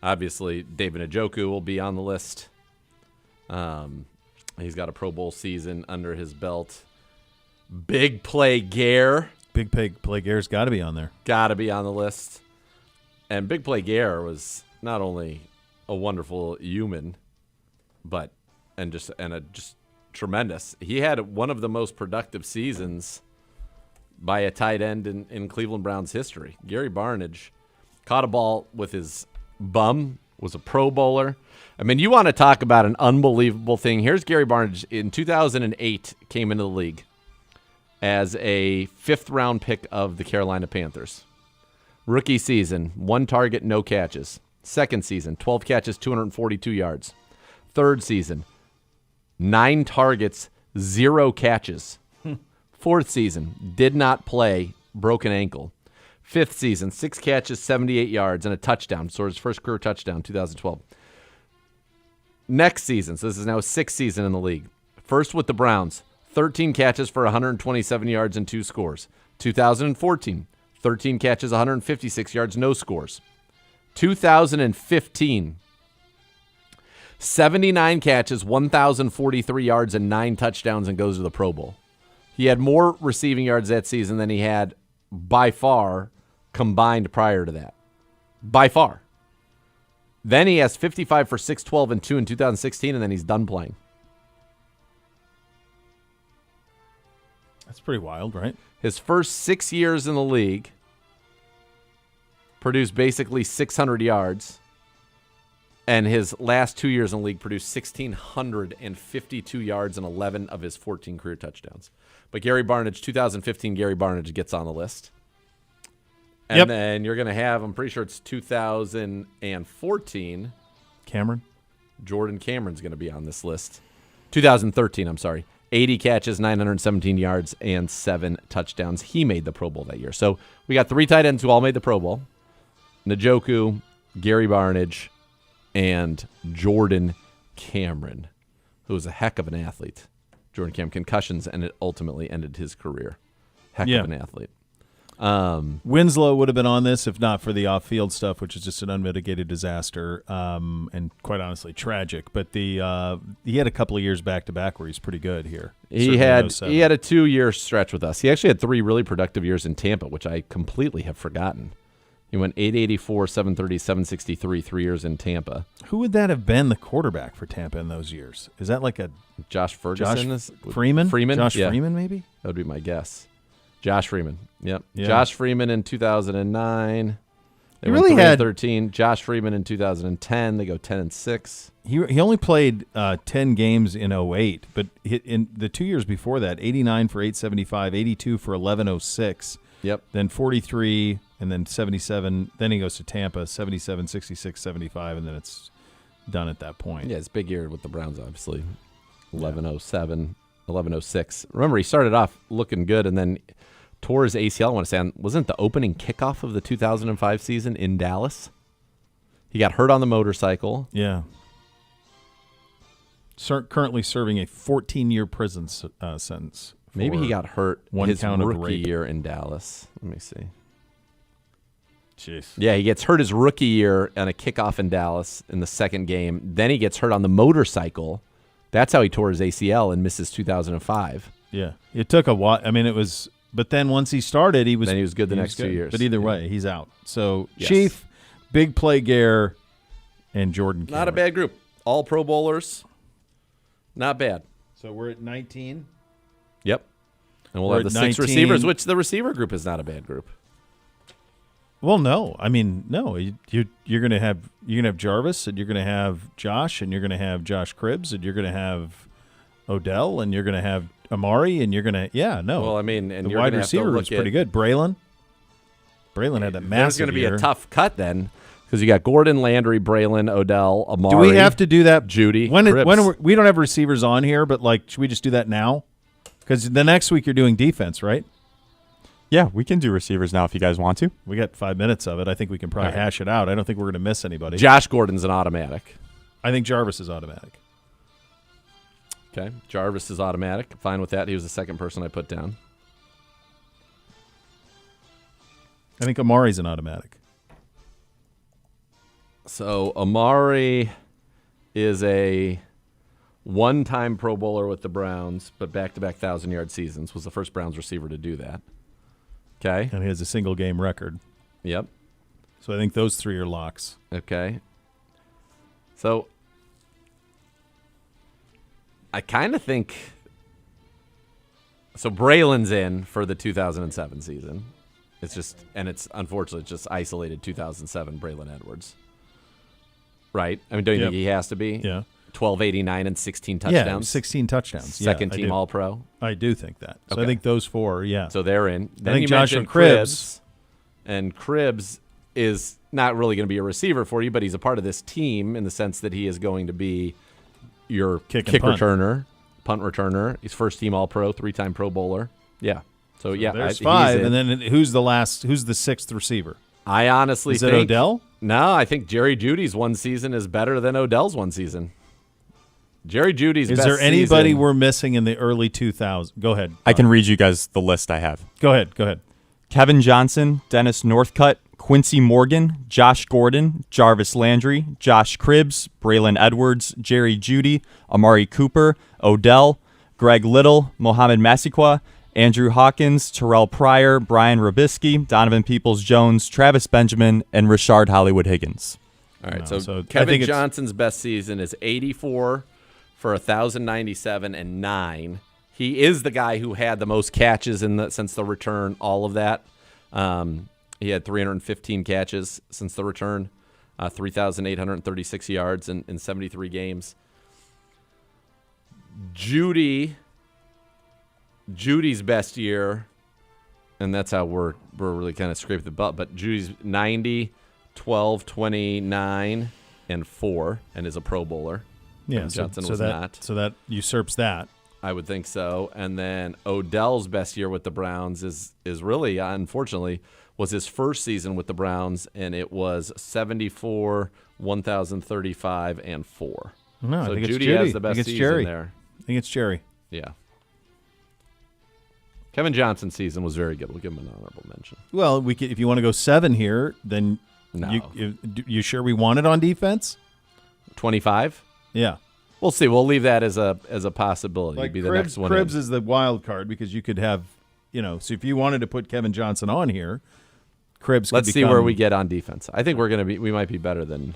Obviously, David Njoku will be on the list. He's got a Pro Bowl season under his belt. Big play Gare. Big play Gare's got to be on there. Got to be on the list. And Big Play Gare was not only a wonderful human, but just tremendous. He had one of the most productive seasons by a tight end in Cleveland Browns history. Gary Barnidge caught a ball with his bum, was a Pro Bowler. I mean, you want to talk about an unbelievable thing. Here's Gary Barnidge in 2008, came into the league as a 5th-round pick of the Carolina Panthers. Rookie season, 1 target, no catches. Second season, 12 catches, 242 yards. Third season, 9 targets, 0 catches. Fourth season, did not play, broken ankle. Fifth season, 6 catches, 78 yards, and a touchdown. So his first career touchdown, 2012. Next season, so this is now his 6th season in the league. First with the Browns, 13 catches for 127 yards and 2 scores. 2014, 13 catches, 156 yards, no scores. 2015, 79 catches, 1,043 yards, and 9 touchdowns, and goes to the Pro Bowl. He had more receiving yards that season than he had by far combined prior to that. By far. Then he has 55 for 612 and 2 in 2016, and then he's done playing. That's pretty wild, right? His first 6 years in the league produced basically 600 yards, and his last 2 years in the league produced 1,652 yards and 11 of his 14 career touchdowns. But Gary Barnidge, 2015, Gary Barnidge gets on the list. And then you're going to have, I'm pretty sure it's 2014. Cameron? Jordan Cameron's going to be on this list. 2013, I'm sorry. 80 catches, 917 yards, and 7 touchdowns. He made the Pro Bowl that year. So we got 3 tight ends who all made the Pro Bowl. Njoku, Gary Barnidge, and Jordan Cameron, who was a heck of an athlete. Jordan Cameron, concussions, and it ultimately ended his career. Heck of an athlete. Winslow would have been on this if not for the off-field stuff, which is just an unmitigated disaster and quite honestly tragic. But he had a couple of years back-to-back where he's pretty good here. He had a 2-year stretch with us. He actually had 3 really productive years in Tampa, which I completely have forgotten. He went 884, 730, 763, 3 years in Tampa. Who would that have been the quarterback for Tampa in those years? Is that like a Josh Ferguson? Freeman? Josh Yeah. Freeman, maybe? That would be my guess. Josh Freeman. Yep. Yeah. Josh Freeman in 2009. They He went really 3 and had 13. Josh Freeman in 2010. They go 10-6. He only played 10 games in 08, but in the 2 years before that, 89 for 875, 82 for 1106. Yep. Then 43, and then 77. Then he goes to Tampa, 77, 66, 75, and then it's done at that point. Yeah, it's big year with the Browns, obviously. 1107, 1106. Remember, he started off looking good, and then tore his ACL, I want to say, wasn't the opening kickoff of the 2005 season in Dallas? He got hurt on the motorcycle. Yeah. Currently serving a 14-year prison sentence. Maybe he got hurt his count rookie of rape. year in Dallas. Let me see. Jeez. Yeah, he gets hurt his rookie year on a kickoff in Dallas in the second game. Then he gets hurt on the motorcycle. That's how he tore his ACL and misses 2005. Yeah. It took a while. I mean, it was – but then once he started, he was good the next 2 years. But either way, he's out. So, Yes. Chief, Big Play Gare, and Jordan Cameron. Not a bad group. All Pro Bowlers. Not bad. So we're at 19? Yep. And we'll We're have the at 6 19. receivers, which the receiver group is not a bad group. Well, no. I mean, no. You're gonna have Jarvis, and you're gonna have Josh, and you're gonna have Josh Cribbs, and you're gonna have Odell, and you're gonna have Amari, and you're gonna no. Well, I mean, and the you're wide gonna have to receiver look was pretty good. Braylon had that massive There's going to be year. a tough cut then because you got Gordon, Landry, Braylon, Odell, Amari. Do we have to do that, Judy, When Cribbs. we don't have receivers on here, but should we just do that now? Because the next week you're doing defense, right? Yeah, we can do receivers now if you guys want to. We got 5 minutes of it. I think we can probably hash it out. I don't think we're going to miss anybody. Josh Gordon's an automatic. I think Jarvis is automatic. Okay, Jarvis is automatic. Fine with that. He was the second person I put down. I think Amari's an automatic. So Amari is a one-time Pro Bowler with the Browns, but back-to-back 1,000-yard seasons. Was the first Browns receiver to do that. Okay. And he has a single-game record. Yep. So I think those three are locks. Okay. So I kind of think – so Braylon's in for the 2007 season. It's just – and it's unfortunately just isolated 2007 Braylon Edwards. Right? I mean, don't you think he has to be? Yeah. 1289 and 16 touchdowns. Yeah, 16 touchdowns. Second team All-Pro. I do think that. So Okay. I think those four, yeah. So they're in. Then I think you Joshua mentioned Cribbs. And Cribbs is not really going to be a receiver for you, but he's a part of this team in the sense that he is going to be your kick returner, punt returner. He's first team All-Pro, 3-time Pro Bowler. Yeah. So yeah, there's he's 5, in. and then who's the sixth receiver? I honestly think. Is it Odell? No, I think Jerry Jeudy's one season is better than Odell's one season. Jerry Jeudy's Is best there anybody season, we're missing in the early 2000s? Go ahead. I can read you guys the list I have. Go ahead. Kevin Johnson, Dennis Northcutt, Quincy Morgan, Josh Gordon, Jarvis Landry, Josh Cribbs, Braylon Edwards, Jerry Jeudy, Amari Cooper, Odell, Greg Little, Mohamed Massaquoi, Andrew Hawkins, Terrell Pryor, Brian Robisky, Donovan Peoples-Jones, Travis Benjamin, and Rashard Hollywood Higgins. All right, No, so I Kevin think it's- Johnson's best season is 84 for 1,097 and 9. He is the guy who had the most catches since the return, all of that. He had 315 catches since the return, 3,836 yards in 73 games. Judy's best year, and that's how we're really kind of scraping the butt, but Judy's 90, 12, 29, and 4, and is a Pro Bowler. Yeah, Johnson so was not. So that usurps that. I would think so. And then Odell's best year with the Browns is really, unfortunately, was his first season with the Browns, and it was 74, 1,035, and 4. No, so I think Judy it's Judy. has the best I think it's season Jerry. there. I think it's Jerry. Yeah. Kevin Johnson's season was very good. We'll give him an honorable mention. Well, we could, if you want to go 7 here, then No. you sure we want it on defense? 25? Yeah. We'll see. We'll leave that as a possibility. Like Be the Cribbs, next one. Cribbs in. is the wild card because you could have, so if you wanted to put Kevin Johnson on here, Cribbs could Let's see where we get on defense. I think we might be better than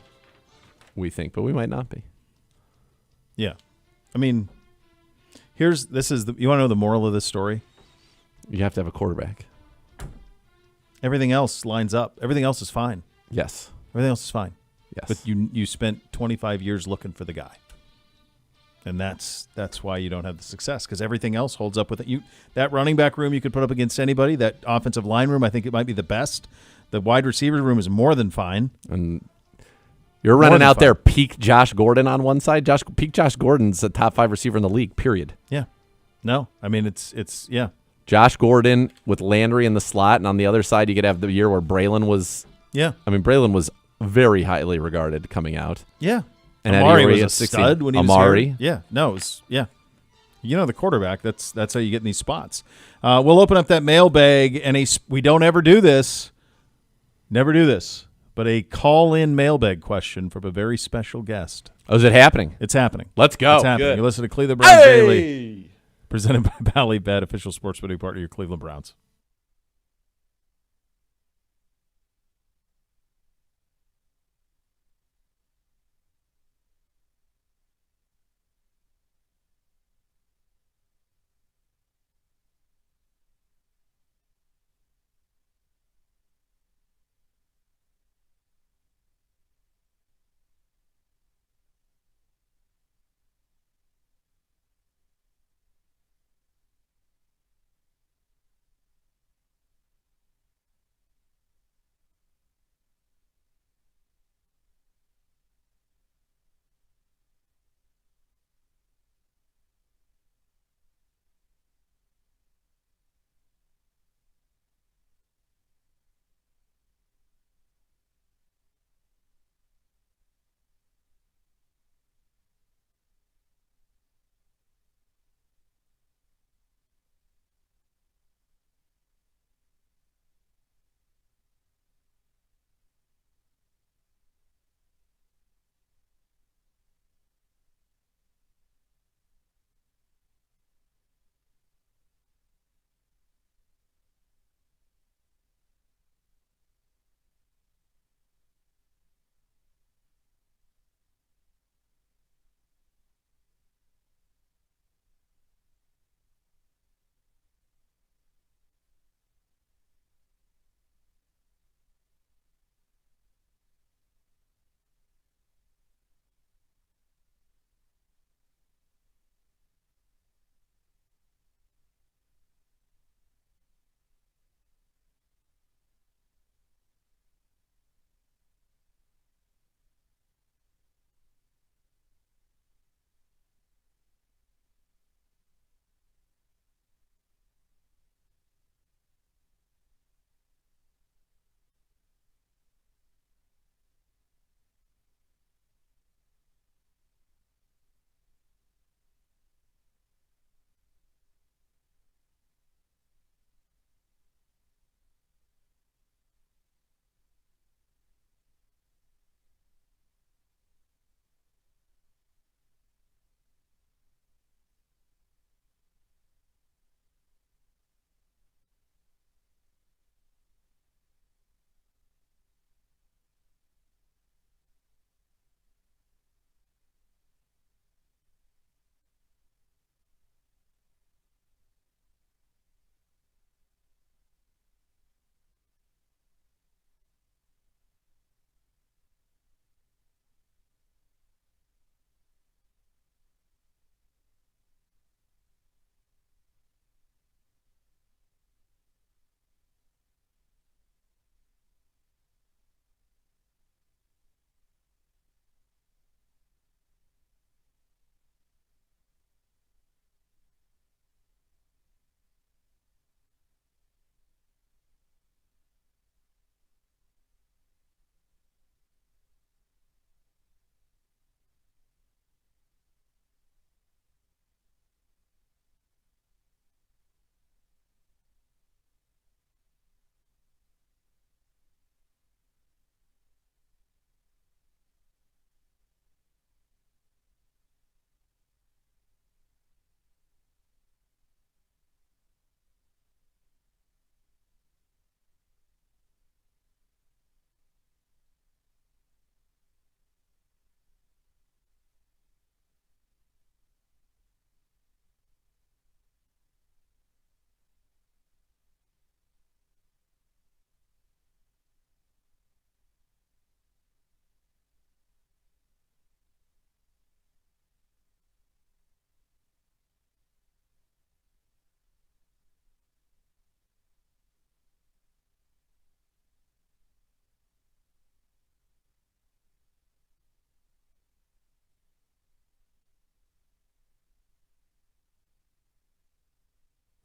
we think, but we might not be. Yeah. I mean, you want to know the moral of this story? You have to have a quarterback. Everything else lines up. Everything else is fine. Yes. Everything else is fine. Yes. But you spent 25 years looking for the guy. And that's why you don't have the success, because everything else holds up with it. That running back room you could put up against anybody. That offensive line room, I think it might be the best. The wide receiver room is more than fine. And you're running out there peak Josh Gordon on one side. Peak Josh Gordon's a top 5 receiver in the league, period. Yeah. No, I mean, it's yeah. Josh Gordon with Landry in the slot, and on the other side you could have the year where Braylon was. Yeah. I mean, Braylon was very highly regarded coming out. Yeah. And Amari was Eddie a 16. stud when he was Amari. here. Yeah. No, it was, yeah. The quarterback, that's how you get in these spots. We'll open up that mailbag, and we don't ever do this. Never do this. But a call-in mailbag question from a very special guest. Oh, is it happening? It's happening. Let's go. It's happening. Good. You listen to Cleveland Browns Daily, presented by Ballybet, official sports betting partner of your Cleveland Browns.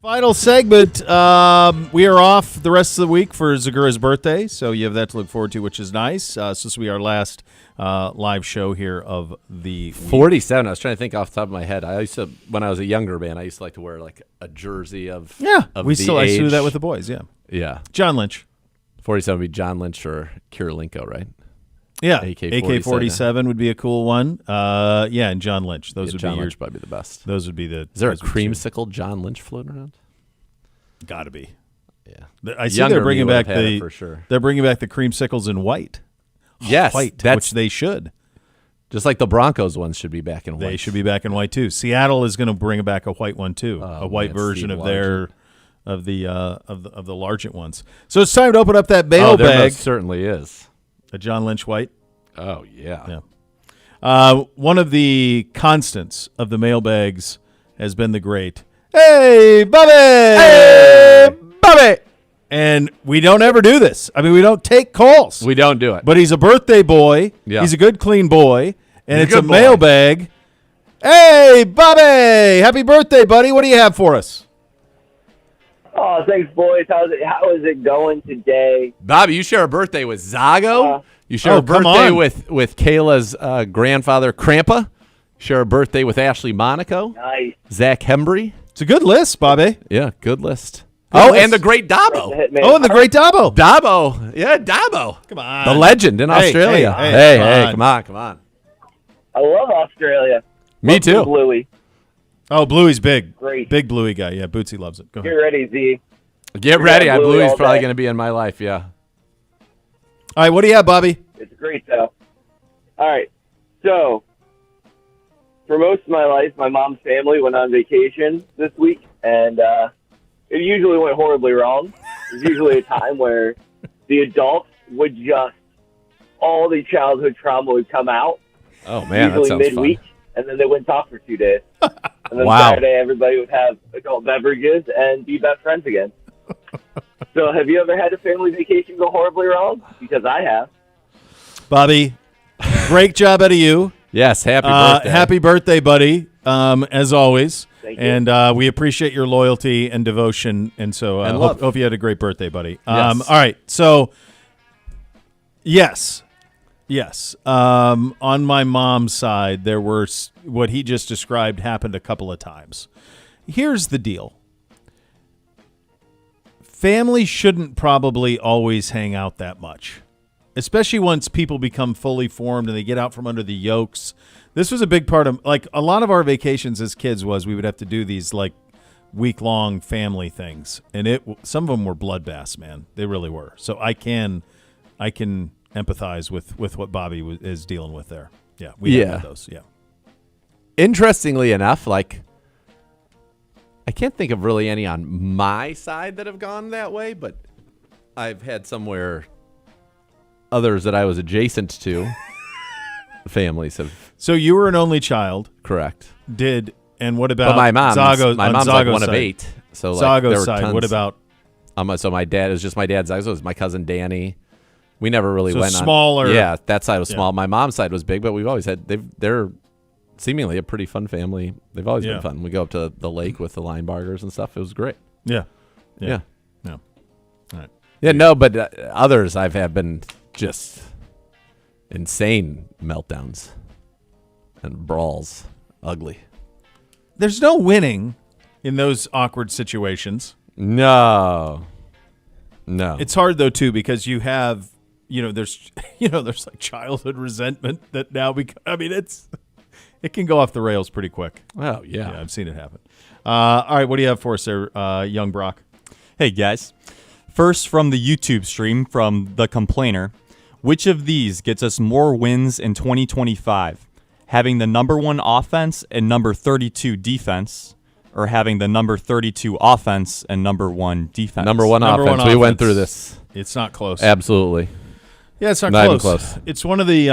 Final segment. We are off the rest of the week for Zagura's birthday, so you have that to look forward to, which is nice. So this will be our last live show here of the week. 47. I was trying to think off the top of my head. I used to, when I was a younger man, I used to like to wear like a jersey of of we the still I used to do age. that with the boys. Yeah. John Lynch. 47 would be John Lynch or Kirilenko, right? Yeah, AK-47 would be a cool one. And John Lynch. Those would John be Lynch probably the best. Those would be the. Is there a those would be two. creamsicle John Lynch floating around? Got to be. Yeah, I see Younger they're bringing me would back have had it the. for sure. They're bringing back the creamsicles in white. Yes, white, that's which they should. Just like the Broncos ones should be back in white. They should be back in white too. Seattle is going to bring back a white one too, a white version of their of the Largent ones. So it's time to open up that mailbag. There most certainly is a John Lynch white. Oh yeah. One of the constants of the mailbags has been the great. Hey, Bobby! Hey, Bobby! And we don't ever do this. I mean, we don't take calls. We don't do it. But he's a birthday boy. Yeah. He's a good, clean boy. And He's it's a a good boy. mailbag. Hey, Bobby! Happy birthday, buddy. What do you have for us? Oh, thanks, boys. How is it going today? Bobby, you share a birthday with Zago. You share oh, a come birthday on. with Kayla's grandfather, Krampa. Share a birthday with Ashley Monaco. Nice. Zach Hembry. It's a good list, Bobby. Yeah, good list. Good list. And the great Dabo. Oh, and the great Dabo. Dabo. Yeah, Dabo. Come on. The legend in Australia. Hey, come on. I love Australia. Me Love too. the Bluey. Oh, Bluey's big. Great. Big Bluey guy. Yeah, Bootsy loves it. Go Get ahead. ready, Z. Get ready. I Bluey believe he's all probably day. going to be in my life, yeah. All right, what do you have, Bobby? It's great, though. All right. So, for most of my life, my mom's family went on vacation this week, and it usually went horribly wrong. There's usually a time where the adults would just, all the childhood trauma would come out. Oh, man, that usually sounds midweek, fun. and then they wouldn't talk for 2 days. And then Wow. Saturday, everybody would have adult beverages and be best friends again. So have you ever had a family vacation go horribly wrong? Because I have. Bobby, great job out of you. Yes, happy birthday. Happy birthday, buddy, as always. Thank you. And we appreciate your loyalty and devotion. And so And love. hope you had a great birthday, buddy. Yes. All right. So, yes. On my mom's side, there were what he just described happened a couple of times. Here's the deal. Family shouldn't probably always hang out that much, especially once people become fully formed and they get out from under the yokes. This was a big part of, like, a lot of our vacations as kids was we would have to do these, like, week-long family things. And some of them were bloodbaths, man. They really were. So I can empathize with what Bobby is dealing with there. Yeah, we had those, yeah. Interestingly enough, like, I can't think of really any on my side that have gone that way, but I've had somewhere others that I was adjacent to. Families have. So you were an only child. Correct. And what about But my mom's like Zago's one of side? 8. So like, there Zago's were side. tons. What about? So my dad is just my dad's side. So it was my cousin Danny. We never really So went smaller. on. Yeah, that side was Yeah. small. My mom's side was big, but we've always had. They're seemingly a pretty fun family. They've always Yeah. been fun. We go up to the lake with the Linebargers and stuff. It was great. Yeah. Yeah. All right. Yeah, no, but others have been just insane meltdowns and brawls. Ugly. There's no winning in those awkward situations. No. It's hard though too because you have, there's like childhood resentment that now it can go off the rails pretty quick. Oh yeah, I've seen it happen. All right, what do you have for us there, young Brock? Hey, guys. First from the YouTube stream from The Complainer. Which of these gets us more wins in 2025? Having the number 1 offense and number 32 defense, or having the number 32 offense and number 1 defense? Number one offense. We went through this. It's not close. Absolutely. Yeah, it's not Not even close. close. It's one of the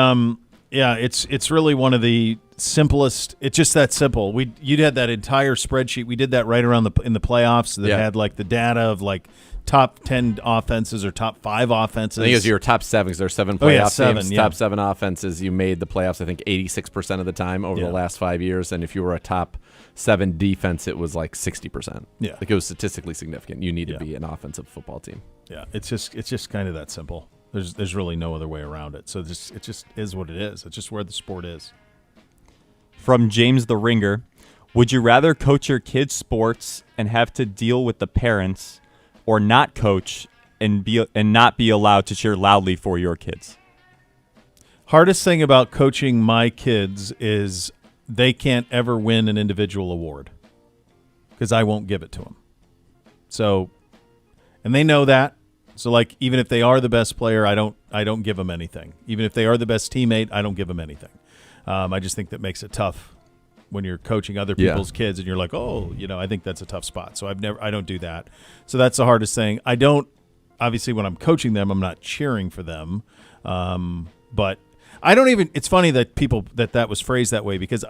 Yeah, it's really one of the simplest. It's just that simple. You'd had that entire spreadsheet. We did that right around in the playoffs that had like the data of like top 10 offenses or top 5 offenses. I think it was your top 7 because there are 7 playoff teams. Yeah. Top 7 offenses. You made the playoffs, I think, 86% of the time over the last 5 years. And if you were a top 7 defense, it was like 60%. Yeah. Like it was statistically significant. You need to be an offensive football team. Yeah, it's just kind of that simple. There's really no other way around it. So it just is what it is. It's just where the sport is. From James the Ringer, would you rather coach your kids' sports and have to deal with the parents, or not coach and not be allowed to cheer loudly for your kids? Hardest thing about coaching my kids is they can't ever win an individual award because I won't give it to them. So, and they know that. So, like, even if they are the best player, I don't give them anything. Even if they are the best teammate, I don't give them anything. I just think that makes it tough when you're coaching other people's kids and you're like, oh, I think that's a tough spot. So I don't do that. So that's the hardest thing. I don't, obviously when I'm coaching them, I'm not cheering for them. But I don't even, it's funny that that was phrased that way because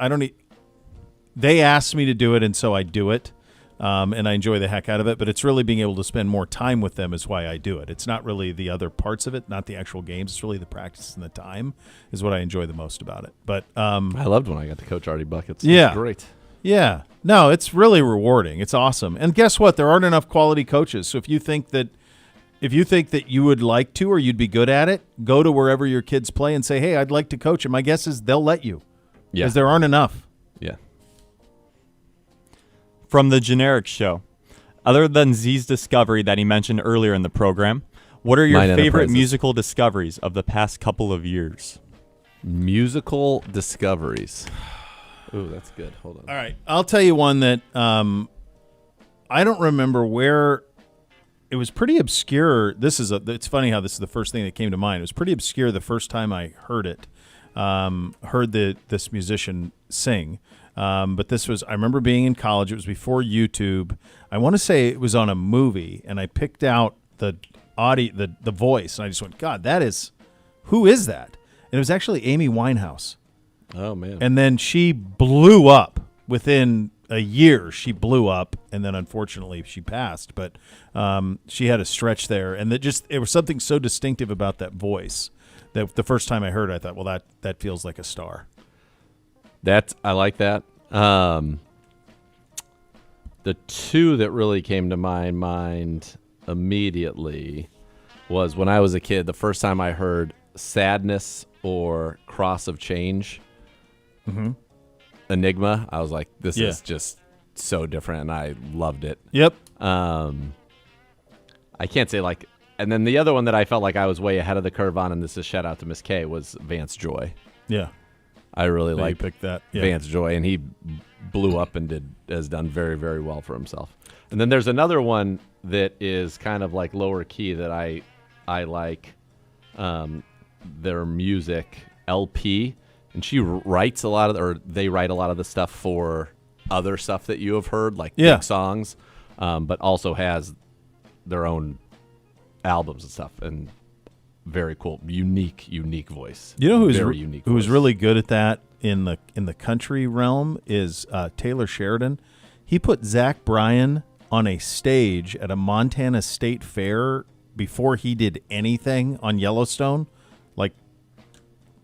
they asked me to do it and so I do it. And I enjoy the heck out of it, but it's really being able to spend more time with them is why I do it. It's not really the other parts of it, not the actual games. It's really the practice and the time is what I enjoy the most about it. But I loved when I got to coach Artie Buckets. Yeah. It was great. Yeah. No, it's really rewarding. It's awesome. And guess what? There aren't enough quality coaches. So if you think that you would like to or you'd be good at it, go to wherever your kids play and say, hey, I'd like to coach. And my guess is they'll let you because there aren't enough. Yeah. From the Generic Show, other than Z's discovery that he mentioned earlier in the program, what are your favorite musical discoveries of the past couple of years? Musical discoveries. Ooh, that's good. Hold on. All right. I'll tell you one that I don't remember where it was pretty obscure. It's funny how this is the first thing that came to mind. It was pretty obscure the first time I heard it. Heard this musician sing. But I remember being in college. It was before YouTube. I want to say it was on a movie, and I picked out the audio, the voice, and I just went, God, who is that? And it was actually Amy Winehouse. Oh, man. And then she blew up within a year. She blew up, and then unfortunately she passed. But she had a stretch there, and it was something so distinctive about that voice that the first time I heard it, I thought, well, that feels like a star. I like that. The two that really came to my mind immediately was when I was a kid, the first time I heard Sadness or Cross of Change, Enigma, I was like, this is just so different, and I loved it. Yep. I can't say like, and then the other one that I felt like I was way ahead of the curve on, and this is shout out to Miss K, was Vance Joy. Yeah. I really like picked that. Yeah. Vance Joy, and he blew up and has done very, very well for himself. And then there's another one that is kind of like lower key that I like their music, LP, and she writes a lot of, they write a lot of the stuff for other stuff that you have heard, like big songs, but also has their own albums and stuff, and very cool, unique voice. You know who's really good at that in the country realm is Taylor Sheridan. He put Zach Bryan on a stage at a Montana State Fair before he did anything on Yellowstone,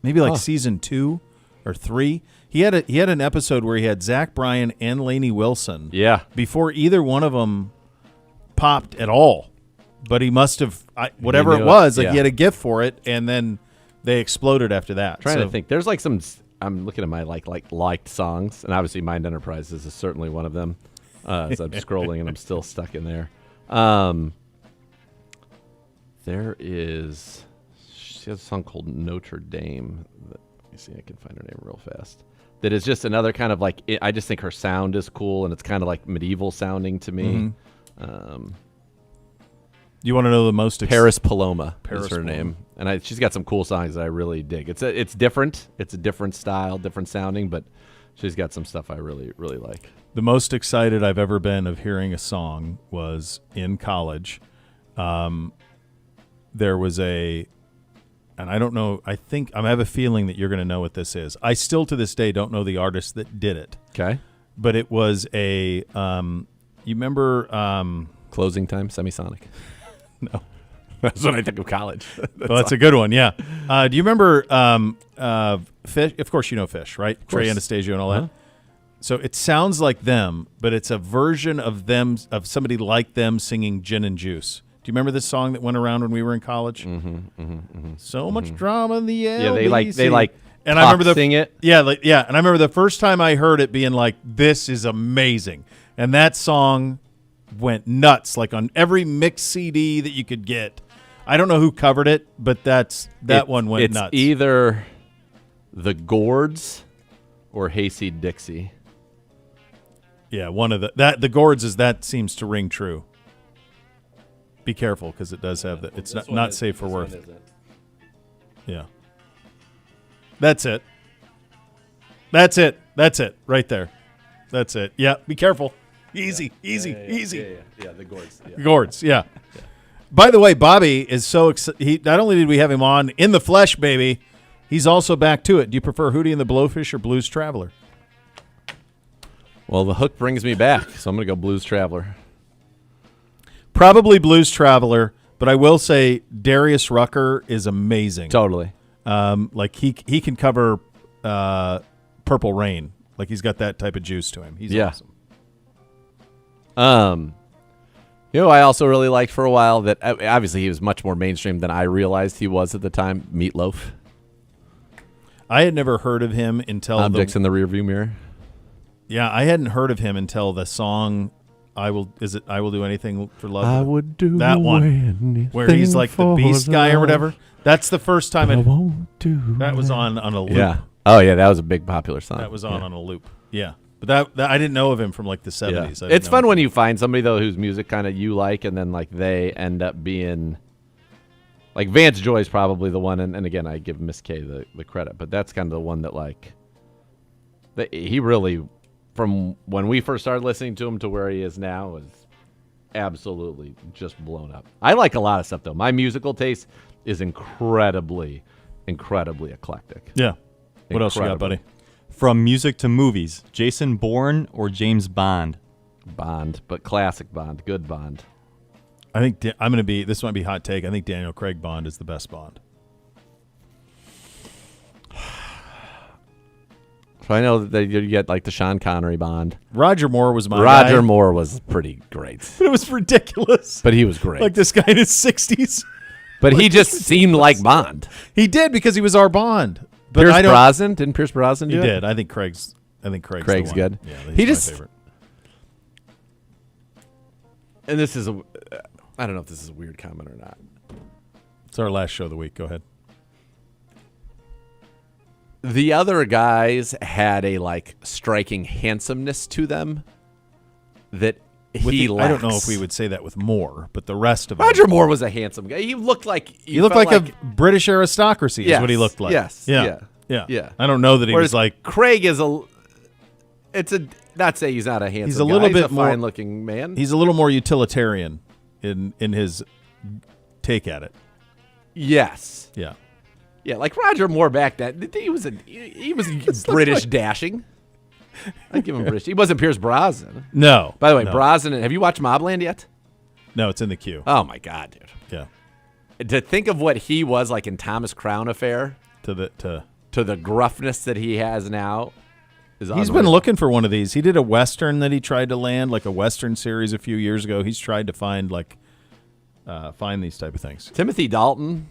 maybe season 2 or 3. He had an episode where he had Zach Bryan and Lainey Wilson. Yeah. Before either one of them popped at all. But he must have, whatever it was, he had a gift for it, and then they exploded after that. Trying to think. There's some, I'm looking at my liked songs, and obviously Mind Enterprises is certainly one of them. As I'm scrolling, and I'm still stuck in there. There is, she has a song called Notre Dame. Let me see, I can find her name real fast. That is just another kind of I just think her sound is cool, and it's kind of like medieval sounding to me. You want to know the most? Paris Paloma is her name, and she's got some cool songs that I really dig. It's different. It's a different style, different sounding, but she's got some stuff I really, really like. The most excited I've ever been of hearing a song was in college. There was a and I don't know. I have a feeling that you're going to know what this is. I still to this day don't know the artist that did it. Okay. But it was a. You remember Closing Time, Semisonic? No. That's what I think of college. Well, that's a good one, yeah. Do you remember Fish? Of course you know Fish, right? Trey Anastasio and all that. So it sounds like them, but it's a version of them, of somebody like them singing Gin and Juice. Do you remember this song that went around when we were in college? So much drama in the LBC. Yeah, they like and I remember sing it. Yeah, and I remember the first time I heard it being like, this is amazing. And that song went nuts, like on every mix CD that you could get. I don't know who covered it, but that one went nuts. It's either the Gourds or Hayseed Dixie. Yeah, one of the Gourds is that seems to ring true. Be careful because it does have that. It's not safe for work. Yeah. That's it. That's it. That's it. Right there. That's it. Yeah. Be careful. Easy. Yeah, the Gourds. Yeah. Gourds. Yeah. By the way, Bobby is so excited. Not only did we have him on in the flesh, baby, he's also back to it. Do you prefer Hootie and the Blowfish or Blues Traveler? Well, the hook brings me back, so I'm going to go Blues Traveler. Probably Blues Traveler, but I will say Darius Rucker is amazing. Totally. Like he can cover Purple Rain. Like he's got that type of juice to him. He's awesome. You know, I also really liked for a while that obviously he was much more mainstream than I realized he was at the time. Meatloaf. I had never heard of him until Objects in the Rearview Mirror. Yeah, I hadn't heard of him until the song I Will Do Anything for Love. I would do that one where he's like the Beast guy or whatever. That's the first time that was on a loop. Yeah. Oh yeah, that was a big popular song. That was on a loop. Yeah. But that I didn't know of him from like the 70s. Yeah. It's fun when you find somebody though whose music kind of you like, and then like they end up being like Vance Joy's probably the one, and again I give Miss K the credit, but that's kind of the one that like he really, from when we first started listening to him to where he is now, is absolutely just blown up. I like a lot of stuff though. My musical taste is incredibly eclectic. Yeah. What else you got, buddy? From music to movies, Jason Bourne or James Bond? Bond, but classic Bond, good Bond. I think this might be hot take. I think Daniel Craig Bond is the best Bond. So I know that you get like the Sean Connery Bond. Roger Moore was my guy. Roger Moore was pretty great. It was ridiculous. But he was great. Like this guy in his 60s. But he just seemed like Bond. He did because he was our Bond. But Pierce Brosnan? Didn't Pierce Brosnan do it? He did. I think Craig's good. Yeah, he just my favorite. And this is I don't know if this is a weird comment or not. It's our last show of the week. Go ahead. The other guys had a like striking handsomeness to them that he lacks. I don't know if we would say that with Moore, but the rest of Roger Moore was a handsome guy. He looked like he looked like a British aristocracy. Is what he looked like. Yes. Yeah. I don't know that he was like Craig is not say he's not a handsome. He's a little bit more fine-looking man. He's a little more utilitarian in his take at it. Yes. Yeah. Yeah, like Roger Moore back then. He was British dashing. I give him British. He wasn't Pierce Brosnan. No. By the way, no. Brosnan. Have you watched Mobland yet? No, it's in the queue. Oh my God, dude. Yeah. To think of what he was like in Thomas Crown Affair to the gruffness that he has now. He's been looking for one of these. He did a Western that he tried to land, like a Western series a few years ago. He's tried to find these type of things. Timothy Dalton.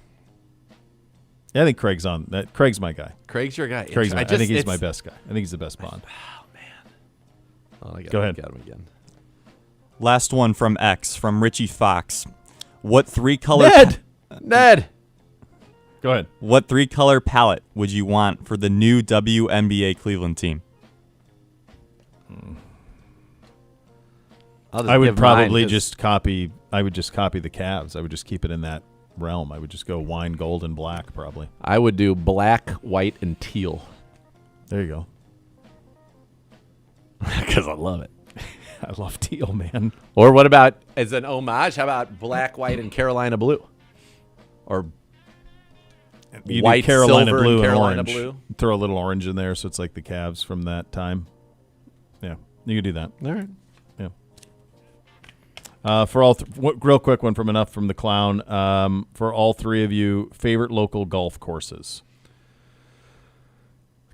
Yeah, I think Craig's on that. Craig's my guy. Craig's your guy. I think he's my best guy. I think he's the best Bond. Oh man. Oh, Go ahead. Got him again. Last one from X, from Richie Fox. What three-color... Ned! Go ahead. What three-color palette would you want for the new WNBA Cleveland team? I would probably just copy... I would just copy the Cavs. I would just keep it in that realm. I would just go wine, gold, and black, probably. I would do black, white, and teal. There you go. Because I love it. I love teal, man. Or what about, as an homage, how about black, white, and Carolina blue? Or You do white, Carolina silver, blue, and Carolina orange. blue. Throw a little orange in there, so it's like the Cavs from that time. Yeah, you could do that. All right. For all, real quick one from Enough from the Clown. For all three of you, favorite local golf courses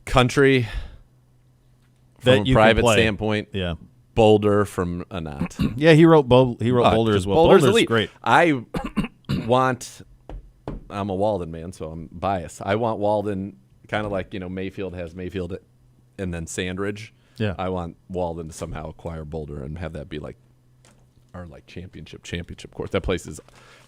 Country. that From you a private can play. standpoint. Yeah, Boulder from Anat. yeah. He wrote Boulder as well. Boulder's Boulder's elite. great. I want. I'm a Walden man, so I'm biased. I want Walden kind of like Mayfield has Mayfield, and then Sandridge. Yeah. I want Walden to somehow acquire Boulder and have that be like our championship course. That place is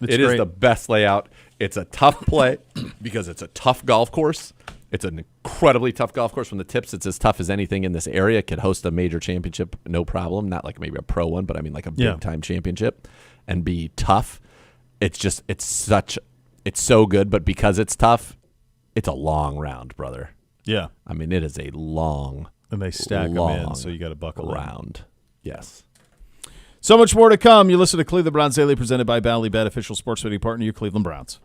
it is the best layout. It's a tough play because it's a tough golf course. It's an incredibly tough golf course from the tips. It's as tough as anything in this area. It could host a major championship, no problem. Not like maybe a pro one, but I mean like a big time championship, and be tough. It's so good, but because it's tough, it's a long round, brother. Yeah, I mean it is a long. And they stack them in, so you got to buckle round. Yes. So much more to come. You listen to Cleveland Browns Daily, presented by Ballybet, official sports betting partner, your Cleveland Browns.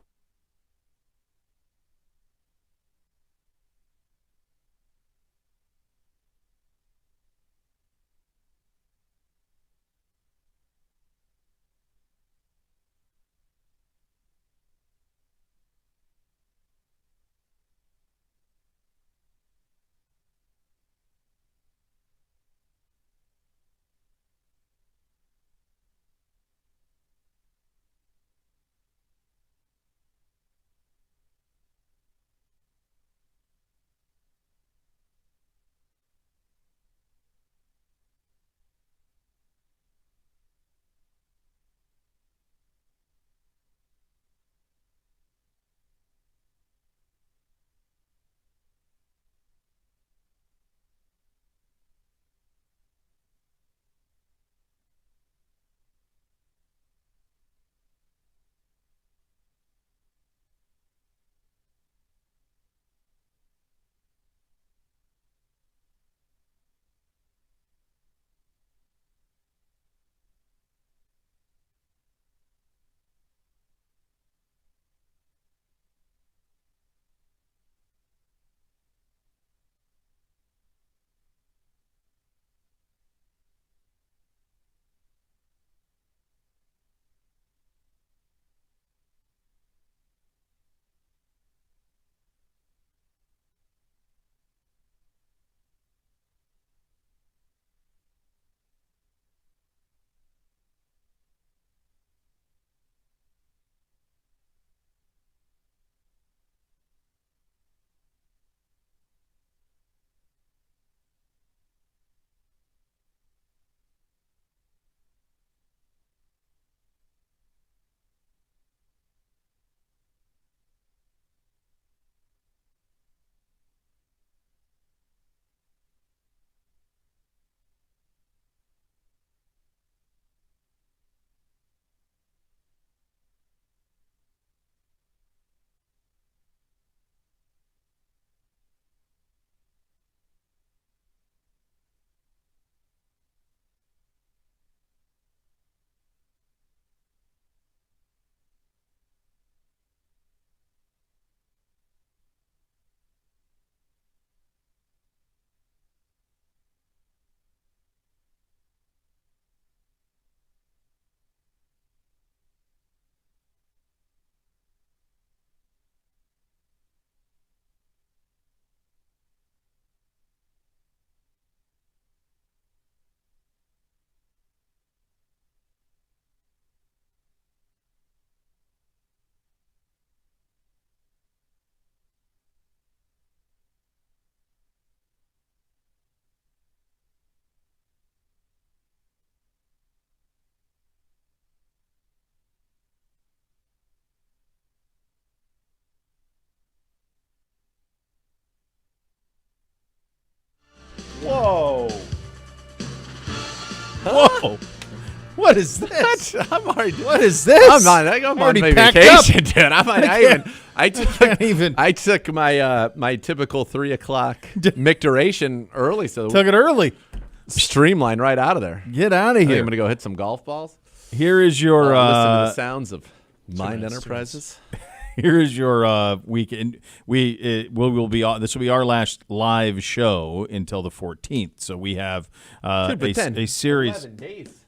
Whoa. Whoa. What is this? I'm already. What is this? I'm on already my packed vacation, up. dude. I took my my typical 3:00 McDuration early, so Took it early. streamline right out of there. Get out of I think here. I'm gonna go hit some golf balls. Here is your Listen to the sounds of Mind nice, Enterprises. Here's your weekend. We'll be on. This will be our last live show until the 14th. So we have a series. 11 days.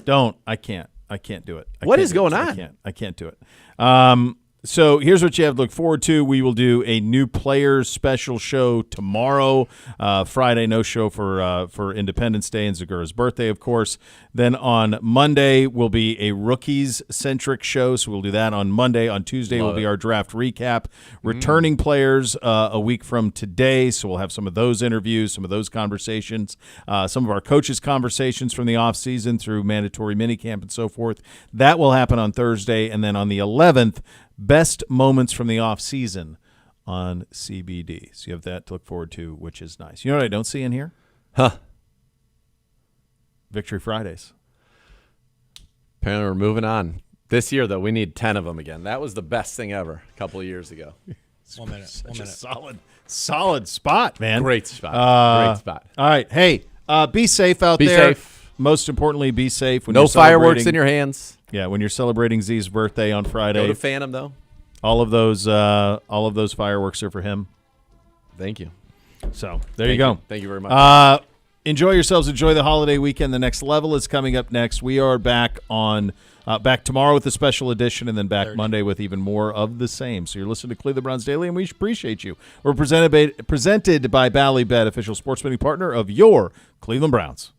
I can't do it. What is going on? I can't do it. So here's what you have to look forward to. We will do a new players special show tomorrow. Friday, no show for Independence Day and Zagura's birthday, of course. Then on Monday will be a rookies-centric show, so we'll do that on Monday. On Tuesday will be our draft recap. Returning players a week from today, so we'll have some of those interviews, some of those conversations, some of our coaches' conversations from the offseason through mandatory minicamp and so forth. That will happen on Thursday, and then on the 11th, best moments from the off season on CBD. So you have that to look forward to, which is nice. You know what I don't see in here? Victory Fridays. Apparently we're moving on. This year, though, we need 10 of them again. That was the best thing ever a couple of years ago. 1 minute. Such a solid spot, man. Great spot. Great spot. All right. Hey, be safe out Be there. safe. Most importantly, be safe. When No you're fireworks in your hands. Yeah, when you're celebrating Z's birthday on Friday. Go to Phantom, though. All of those fireworks are for him. Thank you. So there you go. Thank you very much. Enjoy yourselves. Enjoy the holiday weekend. The Next Level is coming up next. We are back tomorrow with a special edition, and then back Monday with even more of the same. So you're listening to Cleveland Browns Daily, and we appreciate you. We're presented by Ballybet, official sports betting partner of your Cleveland Browns.